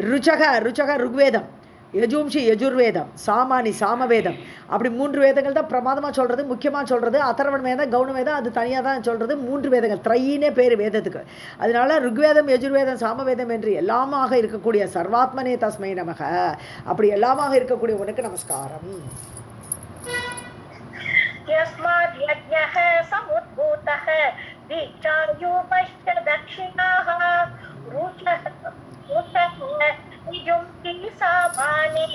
ருச்சக ருக்வேதம், யஜும்ஷி யஜுர்வேதம், சாமானி சாமவேதம், அப்படி 3 வேதங்கள் தான் பிரமாதமாக சொல்கிறது, முக்கியமாக சொல்கிறது. அதர்வண வேதம், கவுன வேதம் அது தனியாக தான் சொல்கிறது. 3 வேதங்கள், த்ரையினே பேர் வேதத்துக்கு. அதனால ருக்வேதம், யஜுர்வேதம், சாமவேதம் என்று எல்லாமாக இருக்கக்கூடிய சர்வாத்மனே தஸ்மை நமக, அப்படி எல்லாமாக இருக்கக்கூடிய உனக்கு நமஸ்காரம். यस्माद् यज्ञः समुद्भूतः दीक्षायूपश्च दक्षिणाः रुचः निजुम्की सामानि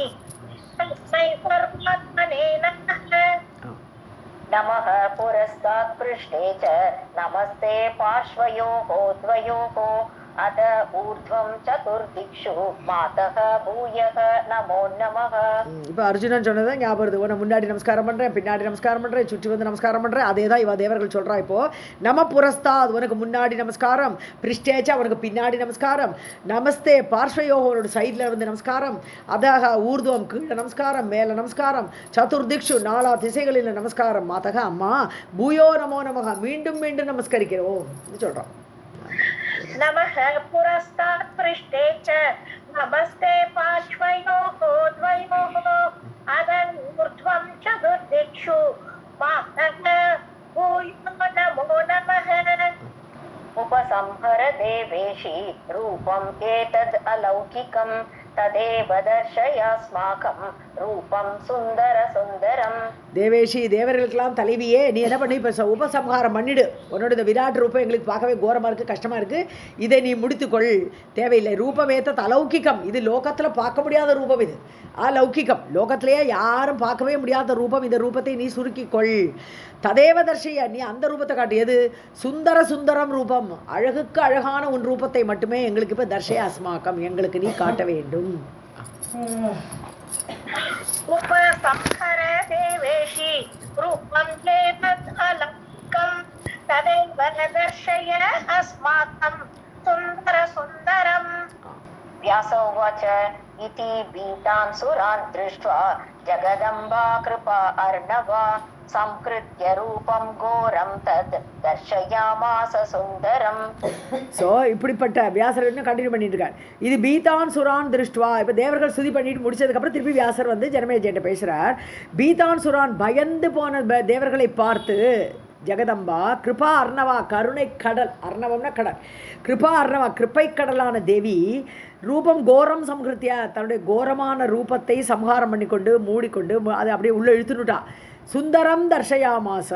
तस्मै सर्वात्मने नमः. नमः पुरस्तात् पृष्ठे च नमस्ते पार्श्वयोः द्वयोः अध ऊर्ध्वं चतुर्दिक्षु मातः भूयः नमो नमः. இப்போ அர்ஜுனன் சொன்னதான் ஞாபகம் வருது. உன்னை முன்னாடி நமஸ்காரம் பண்ணுறேன், பின்னாடி நமஸ்காரம் பண்ணுறேன், சுற்றி வந்து நமஸ்காரம் பண்ணுறேன். அதே தான் இவ தேவர்கள் சொல்கிறா. இப்போது நம புரஸ்தாத் உனக்கு முன்னாடி நமஸ்காரம், பிரிஷ்டேச்சா உனக்கு பின்னாடி நமஸ்காரம், நமஸ்தே பார்ஸ்வயோகோட சைடில் வந்து நமஸ்காரம், அதாக ஊர்துவம் கீழே நமஸ்காரம், மேலே நமஸ்காரம், சதுர்திக்ஷு 4 திசைகளில் நமஸ்காரம், மாதக அம்மா பூயோ நமோ நமக மீண்டும் மீண்டும் நமஸ்கரிக்கிறோம் சொல்கிறோம். नमः पुरस्तात् पृष्ठे च नमस्ते पार्श्वयोः द्वयोः अधूर्ध्वं चतुर्दिक्षु मातः भूयो नमो नमः. उपसंहर देवेशि रूपम् एतद् अलौकिकं तदेव दर्शयास्माकं रूपं सुन्दर सुन्दरम्. தேவேஷி தேவர்களுக்கெல்லாம் தலைவியே, நீ என்ன பண்ணி இப்போ உபசம்ஹாரம் பண்ணிடு. உன்னோட இந்த விராட் ரூபம் எங்களுக்கு பார்க்கவே கோரமாக இருக்குது, கஷ்டமாக இருக்குது, இதை நீ முடித்துக்கொள், தேவையில்லை. ரூபமேத்த அலௌகிக்கம், இது லோகத்தில் பார்க்க முடியாத ரூபம், இது அலௌகிக்கம், லோகத்திலேயே யாரும் பார்க்கவே முடியாத ரூபம். இந்த ரூபத்தை நீ சுருக்கிக்கொள். ததேவ தர்ஷய, நீ அந்த ரூபத்தை காட்டியது சுந்தர சுந்தரம் ரூபம், அழகுக்கு அழகான உன் ரூபத்தை மட்டுமே எங்களுக்கு இப்போ தர்ஷய அஸ்மாக்கம், எங்களுக்கு நீ காட்ட வேண்டும். उपसंहर देवेशि रूपं एतद् अलौकिकं तदेव दर्शय अस्माकं सुन्दर सुन्दरम्. व्यास उवाच इति भीतान् सुरान् दृष्ट्वा जगदम्बा कृपा अर्णवा संकृत्य रूपं घोरं तद् दर्शयामास सुन्दरम्. ஸோ இப்படிப்பட்ட வியாசர் இன்னும் கண்டினியூ பண்ணிட்டு இருக்கார். இது பீதான் சுரான் திருஷ்டுவா. இப்போ தேவர்கள் ஸ்துதி பண்ணிட்டு முடிச்சதுக்கப்புறம் திருப்பி வியாசர் வந்து ஜனமேஜிட்ட பேசுகிறார். பீதான் சுரான் பயந்து போன தேவர்களை பார்த்து ஜெகதம்பா கிருபா அர்ணவா கருணை கடல், அர்ணவம்னா கடல், கிருபா அர்ணவா கிருப்பை கடலான தேவி ரூபம் கோரம் சம்ஹிருத்தியா தன்னுடைய கோரமான ரூபத்தை சம்ஹாரம் பண்ணிக்கொண்டு மூடிக்கொண்டு அதை அப்படியே உள்ளே இழுத்துனுட்டா. சுந்தரம் தர்ஷயாமாச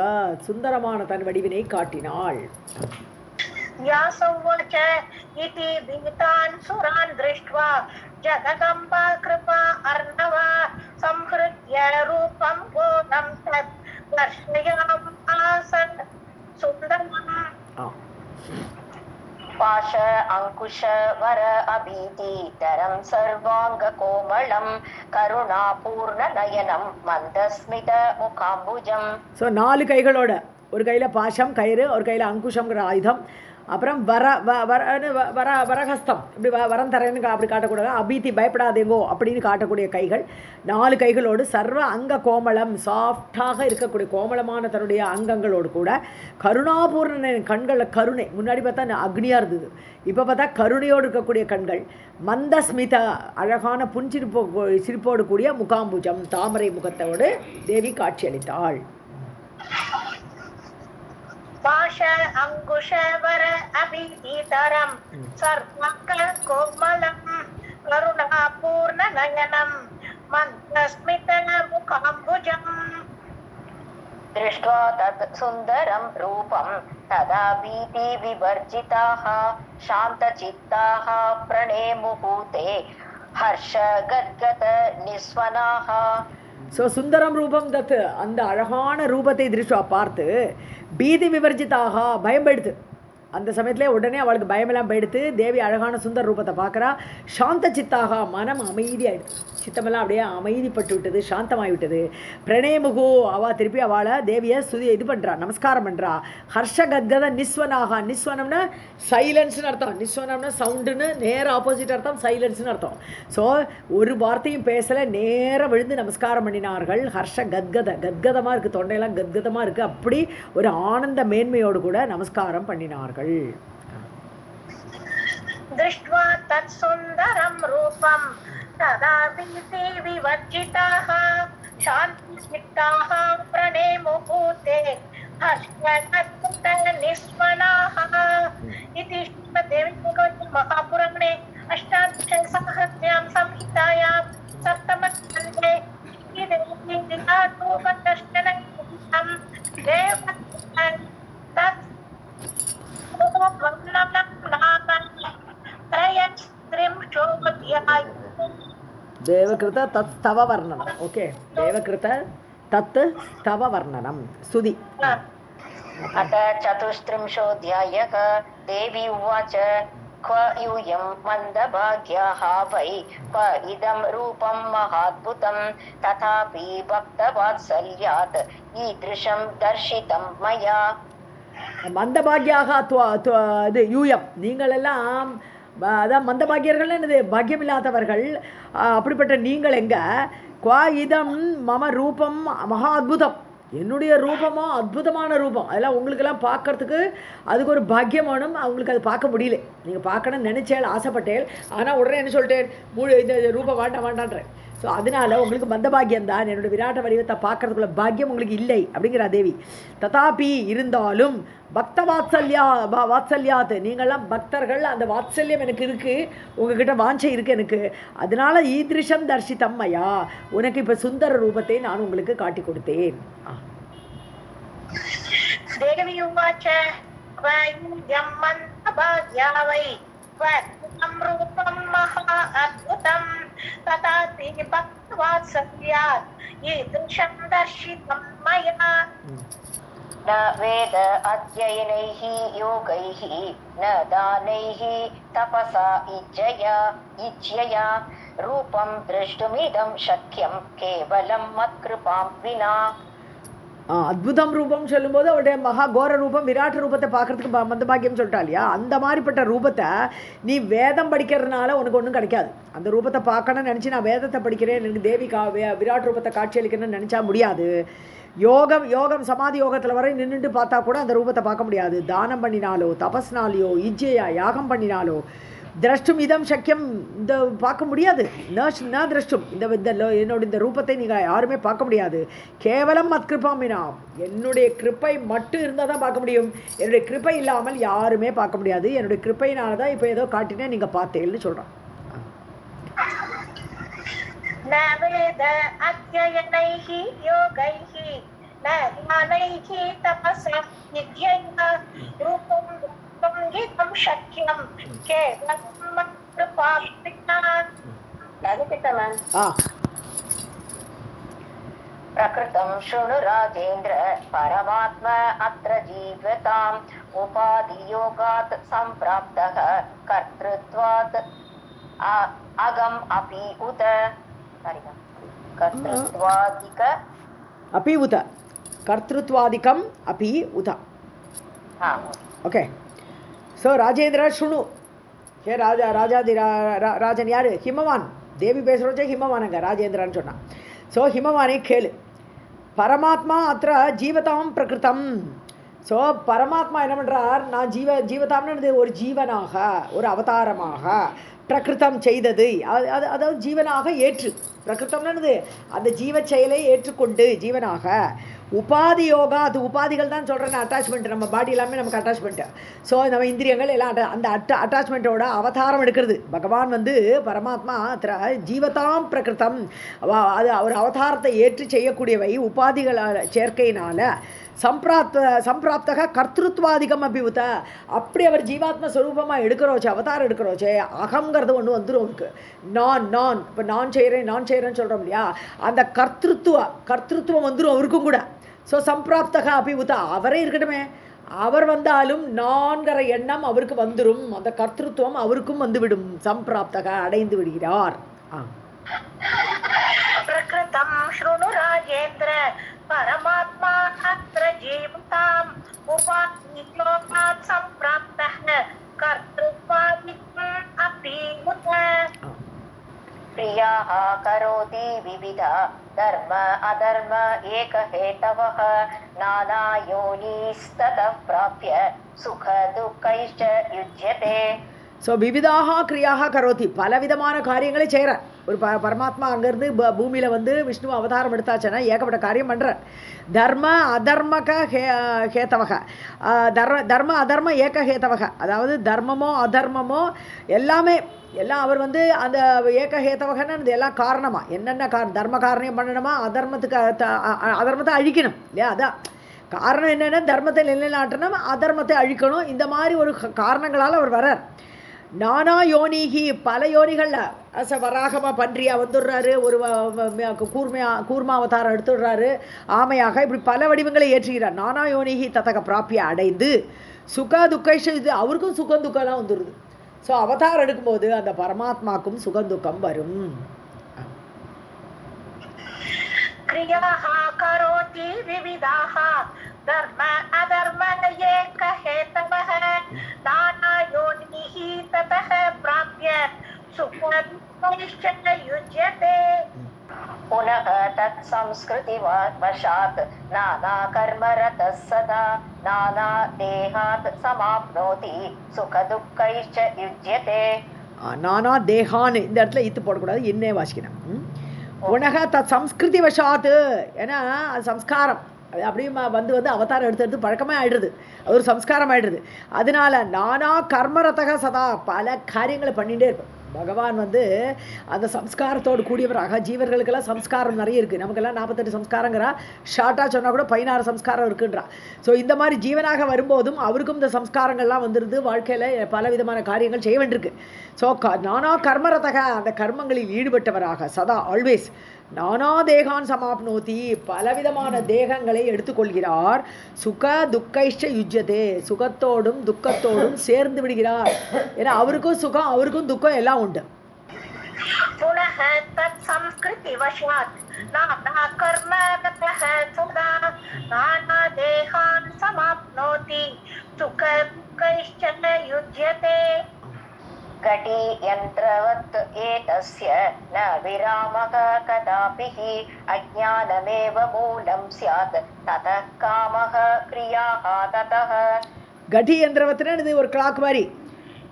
சுந்தரமான தன் வடிவினை காட்டினாள். व्यासोवाच इति भीतान् सुरान् दृष्ट्वा जगदम्बा कृपा अर्णवा संहृत्य रूपं घोरं तद् दर्शयामास सुन्दरम्. पाश अंकुश वर अभीतिधरं सर्वांग कोमलं करुणापूर्ण नयनं मंदस्मित मुखाम्बुजं. ஸோ 4 கைகளோட, ஒரு கையில் பாசம் கயிறு, ஒரு கையில் அங்குஷங்கிற ஆயுதம், அப்புறம் வரஹஸ்தம் இப்படி வரம் தரேன்னு அப்படி காட்டக்கூடாது, அபீதி பயப்படாதேங்கோ அப்படின்னு காட்டக்கூடிய கைகள், 4 கைகளோடு சர்வ அங்க கோமளம் சாஃப்டாக இருக்கக்கூடிய கோமளமான தன்னுடைய அங்கங்களோடு கூட கருணாபூர்ண கண்களில் கருணை, முன்னாடி பார்த்தா அக்னியாக இருந்தது, இப்போ பார்த்தா கருணையோடு இருக்கக்கூடிய கண்கள், மந்தஸ்மித அழகான சிரிப்போடு கூடிய முகாம்புஜம் தாமரை முகத்தோடு தேவி காட்சியளித்தாள். पाश अंकुश वर अभीतिधरं सर्वं कोमलं करुणापूर्ण नयनं मन्दस्मित मुखाम्बुजं. दृष्ट्वा तत् सुन्दरं रूपं तदा भीति विवर्जिताः शान्तचित्ताः प्रणेमुः ते हर्ष गद्गद निस्वनाः. ஸோ சுந்தரம் ரூபம் தத் அந்த அழகான ரூபத்தை திருஷ்டுவா பார்த்து பீதி விவர்ஜிதாக பயம் போயிடுது. அந்த சமயத்தில் உடனே அவளுக்கு பயமெல்லாம் போயிடுத்து. தேவி அழகான சுந்தர ரூபத்தை பார்க்குறா. சாந்த சித்தாக மனம் அமைதியாயிடுது, சித்தமெல்லாம் அப்படியே அமைதிப்பட்டு விட்டது, சாந்தமாகி விட்டது. பிரணயமுகு அவள் திருப்பி அவளை தேவியை இது பண்ணுறா, நமஸ்காரம் பண்ணுறா. ஹர்ஷ கத்கத நிஸ்வனாக, நிஸ்வனம்னா சைலன்ஸ்னு அர்த்தம், நிஸ்வனம்னா சவுண்டுன்னு நேர ஆப்போசிட் அர்த்தம், சைலன்ஸ்னு அர்த்தம். ஸோ ஒரு வார்த்தையும் பேசலை, நேராக விழுந்து நமஸ்காரம் பண்ணினார்கள். ஹர்ஷ கத்கத கத்கதமாக இருக்குது, தொண்டையெல்லாம் கத்கதமாக இருக்குது, அப்படி ஒரு ஆனந்த மேன்மையோடு கூட நமஸ்காரம் பண்ணினார்கள். दृष्ट्वा तत् सुन्दरं रूपं तदापि विवर्जिताः शान्तिचित्ताः प्रणेमुहूर्ते हर्षनिस्वनाः इति श्रीमद्देवी महापुराणे अष्टादशसहस्रायां संहितायां सप्तमस्कन्धे देवकृत तत् स्तव वर्णनम् ओके देवकृत तत् स्तव वर्णनं स्तुति अथ चतुस्त्रिंशोऽध्यायः देवी उवाच क्व यूयं मन्दभाग्याः वै क्व इदं रूपं महाद्भुतं तथापि भक्तवात्सल्यात् ईदृशं दर्शितं मया மந்தபாகியாக இது யூயம் நீங்கள் எல்லாம் அதான் மந்தபாகியர்கள் என்னது பாக்கியமில்லாதவர்கள் அப்படிப்பட்ட நீங்கள் எங்க குவா இதம் மம ரூபம் மகா அத்புதம் என்னுடைய ரூபமோ அற்புதமான ரூபம் அதெல்லாம் உங்களுக்கெல்லாம் பார்க்கறதுக்கு அதுக்கு ஒரு பாக்கியம் வேணும் அவங்களுக்கு அது பார்க்க முடியல நீங்கள் பார்க்கணும்னு நினச்சேன் ஆசைப்பட்டேன் ஆனால் உடனே என்ன சொல்லிட்டேன் இந்த ரூபம் வேண்டான்றேன் ஸோ அதனால உங்களுக்கு மந்தபாகியம் தான் என்னோடய விராட்ட வடிவத்தை பார்க்கறதுக்குள்ள பாக்கியம் உங்களுக்கு இல்லை அப்படிங்கிற தேவி ததாபி இருந்தாலும் பக்த வாத்சல்யாத் நீங்கள்லாம் பக்தர்கள் அந்த வாத்சல்யம் எனக்கு இருக்குது உங்ககிட்ட வாஞ்சை இருக்குது எனக்கு அதனால ஈதிருஷம் தர்ஷிதம் மயா உனக்கு இப்போ சுந்தர ரூபத்தை நான் உங்களுக்கு காட்டி கொடுத்தேன் தேவி உவாச்ச ரூபம் மகா அத்புதம் ததாபி பக்தவாத்சல்யாத் ஈதிருஷம் தர்ஷிதம் மயா न वेद अध्ययनैः योगैः न दानैः तपसा इच्छया रूपं द्रष्टुमिदं शक्यं केवलं मत्कृपां विना அத்புதம் ரூபம் சொல்லும்போது அவருடைய மகா கோர ரூபம் விராட்ட ரூபத்தை பார்க்கறதுக்கு மந்தபாகியம் சொல்லிட்டா இல்லையா அந்த மாதிரிப்பட்ட ரூபத்தை நீ வேதம் படிக்கிறதுனால உனக்கு ஒன்றும் கிடைக்காது அந்த ரூபத்தை பார்க்கணும்னு நினச்சி நான் வேதத்தை படிக்கிறேன் எனக்கு தேவி விராட் ரூபத்தை காட்சி அளிக்கணும்னு நினச்சா முடியாது யோகம் சமாதி யோகத்தில் வரை நின்றுட்டு பார்த்தா கூட அந்த ரூபத்தை பார்க்க முடியாது தானம் பண்ணினாலோ தபஸ்னாலேயோ இஜ்ஜையா யாகம் பண்ணினாலோ திரஷ்டும் இதம் சக்கியம் இந்த பார்க்க முடியாது ந திரஷ்டும் என்னோட இந்த ரூபத்தை நீங்கள் யாருமே பார்க்க முடியாது கேவலம் மத்கிருபாமினா என்னுடைய கிருப்பை மட்டும் இருந்தால் தான் பார்க்க முடியும் என்னுடைய கிருப்பை இல்லாமல் யாருமே பார்க்க முடியாது என்னுடைய கிருப்பையினால தான் இப்போ ஏதோ காட்டினேன் நீங்கள் பார்த்தேன்னு சொல்கிறான் न वेद अध्ययनैः योगैः न ज्ञानैः तपसा नित्यैः रूपं गीतं शक्यं केवलं मत्कृपाविना प्रकृतं शृणु राजेन्द्र परमात्मा अत्र जीवताम् उपाधियोगात् सम्प्राप्तः कर्तृत्वात् अगम् अपि उत कर्तृत्वादिकम् अपि उत ओके सो राजेंद्र शुणु हे ராஜன் யாரு ஹிமவான் தேவி பேசுகிறோச்சே ஹிமவானங்க ராஜேந்திரன்னு சொன்னான் ஸோ ஹிமவானே கேளு பரமாத்மா அത്ര ஜீவதாம் பிரகிருதம் ஸோ பரமாத்மா என்ன பண்ணுறார் நான் ஜீவதாம்னு ஒரு ஜீவனாக ஒரு அவதாரமாக பிரகிருத்தம் செய்தது அதாவது ஜீவனாக ஏற்று பிரகிருத்தம்னு அந்த ஜீவ செயலை ஏற்றுக்கொண்டு ஜீவனாக உபாதி யோகா அது உபாதிகள் தான் சொல்கிறேன் அட்டாச்மெண்ட் நம்ம பாடி எல்லாமே நமக்கு அட்டாச்மெண்ட்டு ஸோ நம்ம இந்திரியங்கள் எல்லாம் அந்த அட்டாச்மெண்ட்டோட அவதாரம் எடுக்கிறது பகவான் பரமாத்மா ஜீவதாம் பிரகிருத்தம் அது அவர் அவதாரத்தை ஏற்று செய்யக்கூடியவை உபாதிகள் சேர்க்கையினால் சம்பிராப்தக கர்த்திருத்வாதிகம் அபிவுத்த அப்படி அவர் ஜீவாத்ம ஸ்வரூபமாக எடுக்கிறோச்சே அவதாரம் எடுக்கிறோச்சே அகங்கிறது ஒன்று வந்துடும் அவருக்கு நான் இப்போ நான் செய்கிறேன்னு சொல்கிறோம் இல்லையா அந்த கர்த்திருவம் வந்துடும் அவருக்கும் கூட ஸோ சம்பிராப்தக அபிவுத்த அவரே இருக்கட்டுமே அவர் வந்தாலும் நான்கிற எண்ணம் அவருக்கு வந்துடும் அந்த கர்த்திருவம் அவருக்கும் வந்துவிடும் சம்பிராப்தக அடைந்து விடுகிறார் பிரகிருதம் ஸ்ருணு ராஜேந்திர பரமாத்மா அத்ர ஜீவதாம் உபாதியோகாத் சம்பிராப்தः கர்த்ருத்வாதிகம் अपि உத प्रियाः करोति विविधा धर्म अधर्म एकहेतवः नानायोनिस्ततः प्राप्य सुख दुःखैश्च युज्यते ஸோ விவிதாக கிரியாக கரோதி, பலவிதமான காரியங்களை செய்கிறார். ஒரு பரமாத்மா அங்கேருந்து பூமியில் வந்து விஷ்ணு அவதாரம் எடுத்தாச்சுன்னா ஏகப்பட்ட காரியம் பண்ணுறார். தர்ம அதர்மக ஹேத்தவக, தர்ம அதர்ம ஏக ஹேத்தவக, அதாவது தர்மமோ அதர்மமோ எல்லாமே எல்லாம் அவர் வந்து அந்த ஏக ஹேத்தவகன்னு அந்த எல்லாம் காரணமாக என்னென்ன தர்ம காரணம் பண்ணணுமா, அதர்மத்தை அழிக்கணும் இல்லையா? அதான் காரணம் என்னென்னா தர்மத்தை நிலைநாட்டணும், அதர்மத்தை அழிக்கணும். இந்த மாதிரி ஒரு காரணங்களால் அவர் வரார். நானா யோனிகி, பல யோனிகளில் வராகமாக பன்றியாக வந்துடுறாரு, ஒரு கூர்மாவதாரம் எடுத்துடுறாரு, ஆமையாக, இப்படி பல வடிவங்களை ஏற்றுகிறார். நானா யோனிகி தத்தக பிராப்பிய அடைந்து சுக துக்க, இது அவருக்கும் சுகம் துக்கம்லாம் வந்துடுது. ஸோ அவதாரம் எடுக்கும்போது அந்த பரமாத்மாக்கும் சுகம் துக்கம் வரும். क्रियाः करोति विविधाः धर्म अधर्म एक हेतवः नाना योनिः ततः प्राप्य सुखं युज्यते पुनः तत्संस्कृतिवशात् नाना कर्मरतः सदा नाना देहात् समाप्नोति सुखदुःखैश्च युज्यते. நானா தேகான்னு இந்த இடத்துல இத்து போடக்கூடாது, இன்னே வாசிக்கணும். உனக தத் சம்ஸ்கிருதி வசாத்து, ஏன்னா அது சம்ஸ்காரம், அது அப்படியே வந்து அவதாரம் எடுத்து பழக்கமாக ஆகிடுது, அது ஒரு சம்ஸ்காரம் ஆகிடுது. அதனால நானா கர்மரதக சதா, பல காரியங்களை பண்ணிகிட்டே இருக்கும். பகவான் வந்து அந்த சம்ஸ்காரத்தோடு கூடியவராக, ஜீவர்களுக்கெல்லாம் சம்ஸ்காரம் நிறைய இருக்குது, நமக்கெல்லாம் 48 சம்ஸ்காரங்கிறா, ஷார்ட்டாக சொன்னால் கூட 16 சம்ஸ்காரம் இருக்குன்றா. ஸோ இந்த மாதிரி ஜீவனாக வரும்போதும் அவருக்கும் இந்த சம்ஸ்காரங்கள்லாம் வந்துடுது, வாழ்க்கையில் பல விதமான காரியங்கள் செய்ய வேண்டியிருக்கு. ஸோ நானா கர்மரதக, அந்த கர்மங்களில் ஈடுபட்டவராக சதா ஆல்வேஸ் நானா தேகான் சமாப்னோதி, பலவிதமான தேகங்களை எடுத்துக்கொள்கிறார். சுக துக்கைஷ்ட யுஜ்யதே, சுகத்தோடும் துக்கத்தோடும் சேர்ந்து விடுகிறார். ஏன்னா அவருக்கும் சுகம் அவருக்கும் துக்கம் எல்லாம் உண்டு. पुनः तत्संस्कृतिवशात् नाना कर्मरतः सदा नाना देहान् समाप्नोति सुखदुःखैश्च युज्यते. घटी यन्त्रवत् एतस्य न विरामः कदापि हि अज्ञानमेव मूलं स्यात् ततः कामः क्रियाः ततः. घटी यन्त्रवत्னா இது ஒரு கிளாக் மாதிரி.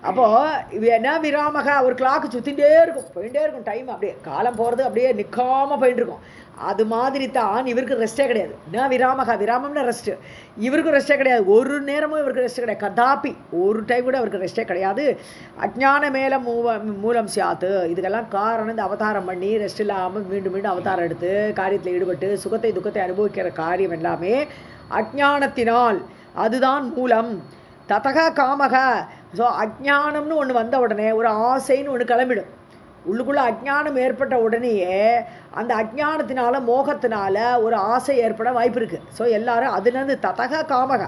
அப்போது இது என்ன விராமக, ஒரு கிளாக்கு சுற்றிகிட்டே இருக்கும், போயிட்டே இருக்கும், டைம் அப்படியே காலம் போகிறது அப்படியே நிற்காமல் போயிட்டு இருக்கும். அது மாதிரி தான் இவருக்கு ரெஸ்ட்டே கிடையாது. என்ன விராமக, விராமம்னா ரெஸ்ட்டு, இவருக்கும் ரெஸ்ட்டே கிடையாது, ஒரு நேரமும் இவருக்கு ரெஸ்ட்டே கிடையாது. கதாப்பி ஒரு டைம் கூட அவருக்கு ரெஸ்ட்டே கிடையாது. அஜ்ஞான மேல மூலம் சியாத்து, இதுக்கெல்லாம் காரணம் இந்த அவதாரம் பண்ணி ரெஸ்ட் இல்லாமல் மீண்டும் மீண்டும் அவதாரம் எடுத்து காரியத்தில் ஈடுபட்டு சுகத்தை துக்கத்தை அனுபவிக்கிற காரியம் எல்லாமே அஜ்ஞானத்தினால், அதுதான் மூலம். ததக காமக, ஸோ அஜ்ஞானம்னு ஒன்று வந்த உடனே ஒரு ஆசைன்னு ஒன்று கிளம்பிடும். உள்ளுக்குள்ளே அஜ்ஞானம் ஏற்பட்ட உடனேயே அந்த அஜ்ஞானத்தினால மோகத்தினால ஒரு ஆசை ஏற்பட வாய்ப்பு இருக்குது. ஸோ எல்லாரும் அதுலேருந்து ததக காமக,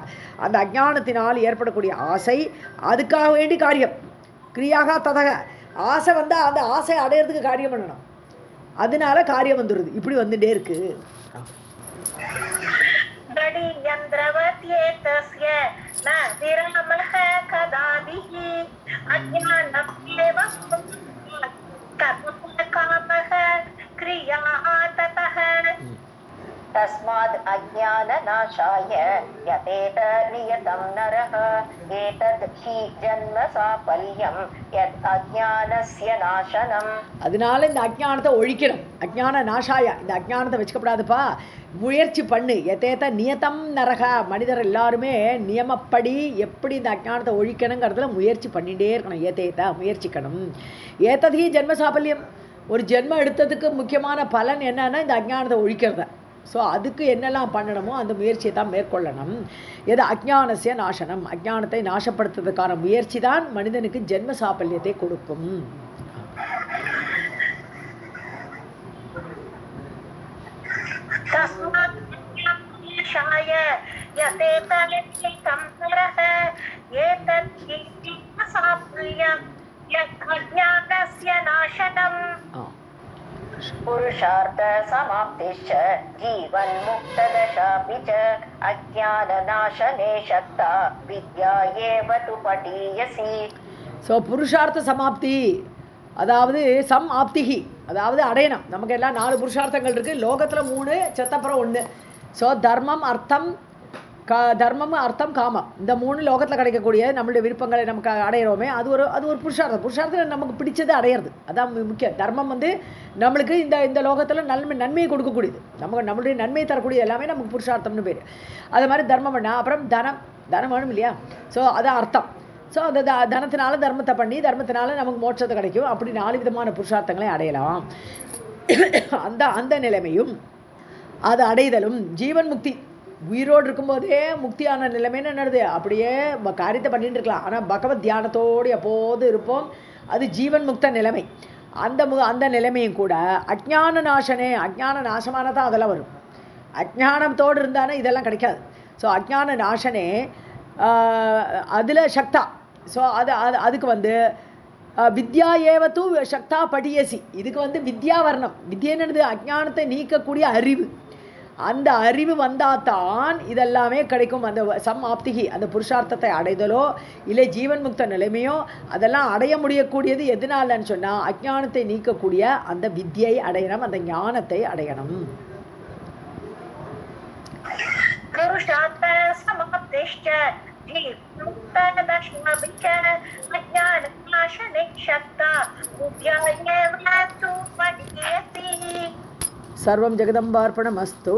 அந்த அஜ்ஞானத்தினால் ஏற்படக்கூடிய ஆசை, அதுக்காக வேண்டி காரியம் கிரியாக ததக, ஆசை வந்தால் அந்த ஆசை அடையிறதுக்கு காரியம் பண்ணணும், அதனால காரியம் வந்துடுது. இப்படி வந்துட்டே இருக்குது. न विरामः कदाभिः अज्ञानमेव कामः क्रियाः ततः. तस्माद् अज्ञाननाशाय यतेत नियतं नरः एतद् हि जन्म साफल्यं यत् अज्ञानस्य नाशनम्. அதனால இந்த அஜ்ஞானத்தை ஒழிக்கணும். அஜ்ஞான நாசாய, இந்த அஜ்ஞானத்தை வச்சுக்கப்படாதுப்பா, முயற்சி பண்ணு. எதேத்த நியதம் நரக, மனிதர் எல்லாருமே நியமப்படி எப்படி இந்த அஜ்ஞானத்தை ஒழிக்கணுங்கிறதுல முயற்சி பண்ணிகிட்டே இருக்கணும். ஏதேத்த முயற்சிக்கணும். ஏத்ததி ஜென்ம சாபல்யம், ஒரு ஜென்மம் எடுத்ததுக்கு முக்கியமான பலன் என்னன்னா இந்த அஜ்ஞானத்தை ஒழிக்கிறத. ஸோ அதுக்கு என்னெல்லாம் பண்ணணுமோ அந்த முயற்சியை தான் மேற்கொள்ளணும். எது அஜ்ஞானசிய நாசனம், அஜ்ஞானத்தை நாசப்படுத்துறதுக்கான முயற்சி தான் மனிதனுக்கு ஜென்ம சாபல்யத்தை கொடுக்கும். पुरुषार्थ समाप्तिश्च जीवन मुक्तदशापि च अज्ञाननाशने शक्ता विद्या एव तु पठीयसि. ஸோ புருஷார்த்த சமாப்தி, அதாவது சம் ஆப்திகி, அதாவது அடையணும். நமக்கு எல்லாம் 4 புருஷார்த்தங்கள் இருக்குது, லோகத்தில் 3, செத்தப்புறம் 1. ஸோ தர்மம் அர்த்தம் தர்மம் அர்த்தம் காமம் இந்த 3 லோகத்தில் கிடைக்கக்கூடிய நம்மளுடைய விருப்பங்களை நமக்கு அடையிறோமே அது ஒரு புருஷார்த்தம் நமக்கு பிடிச்சது அடையிறது அதான் முக்கியம். தர்மம் வந்து நம்மளுக்கு இந்த லோகத்தில் நன்மையை கொடுக்கக்கூடியது, நம்மளுடைய நன்மையை தரக்கூடியது எல்லாமே நமக்கு புருஷார்த்தம்னு பேர். அது மாதிரி தர்மம் பண்ணால் அப்புறம் தனம் வேணும் இல்லையா? ஸோ அதான் அர்த்தம். ஸோ அந்த தனத்தினால தர்மத்தை பண்ணி தர்மத்தினால நமக்கு மோட்சத்தை கிடைக்கும். அப்படி 4 விதமான புருஷார்த்தங்களை அடையலாம். அந்த நிலைமையும் அது அடைதலும் ஜீவன் முக்தி. உயிரோடு இருக்கும்போதே முக்தியான நிலைமைன்னு என்னது, அப்படியே காரியத்தை பண்ணிட்டு இருக்கலாம். ஆனால் பகவத் தியானத்தோடு எப்போது இருப்போம், அது ஜீவன் முக்த நிலைமை. அந்த நிலைமையும் கூட அஜ்ஞான நாசனே, அஜ்ஞான நாசமானதான் அதெல்லாம் வரும். அஜ்ஞானத்தோடு இருந்தானே இதெல்லாம் கிடைக்காது. ஸோ அஜ்ஞான நாசனே அதில் சக்தா. ஸோ அதுக்கு வந்து வித்யா ஏவத்து சக்தா படியசி. இதுக்கு வந்து வித்யா வர்ணம். வித்யன்னு அஜ்ஞானத்தை நீக்கக்கூடிய அறிவு. அந்த அறிவு வந்தால்தான் இதெல்லாமே கிடைக்கும். அந்த ஆப்திகி அந்த புருஷார்த்தத்தை அடைதலோ இல்லை ஜீவன் முக்த நிலைமையோ அதெல்லாம் அடைய முடியக்கூடியது எதனாலன்னு சொன்னால் அஜ்ஞானத்தை நீக்கக்கூடிய அந்த வித்யை அடையணும், அந்த ஞானத்தை அடையணும். சர்வம் ஜெகதம்பார்ப்பணமஸ்து.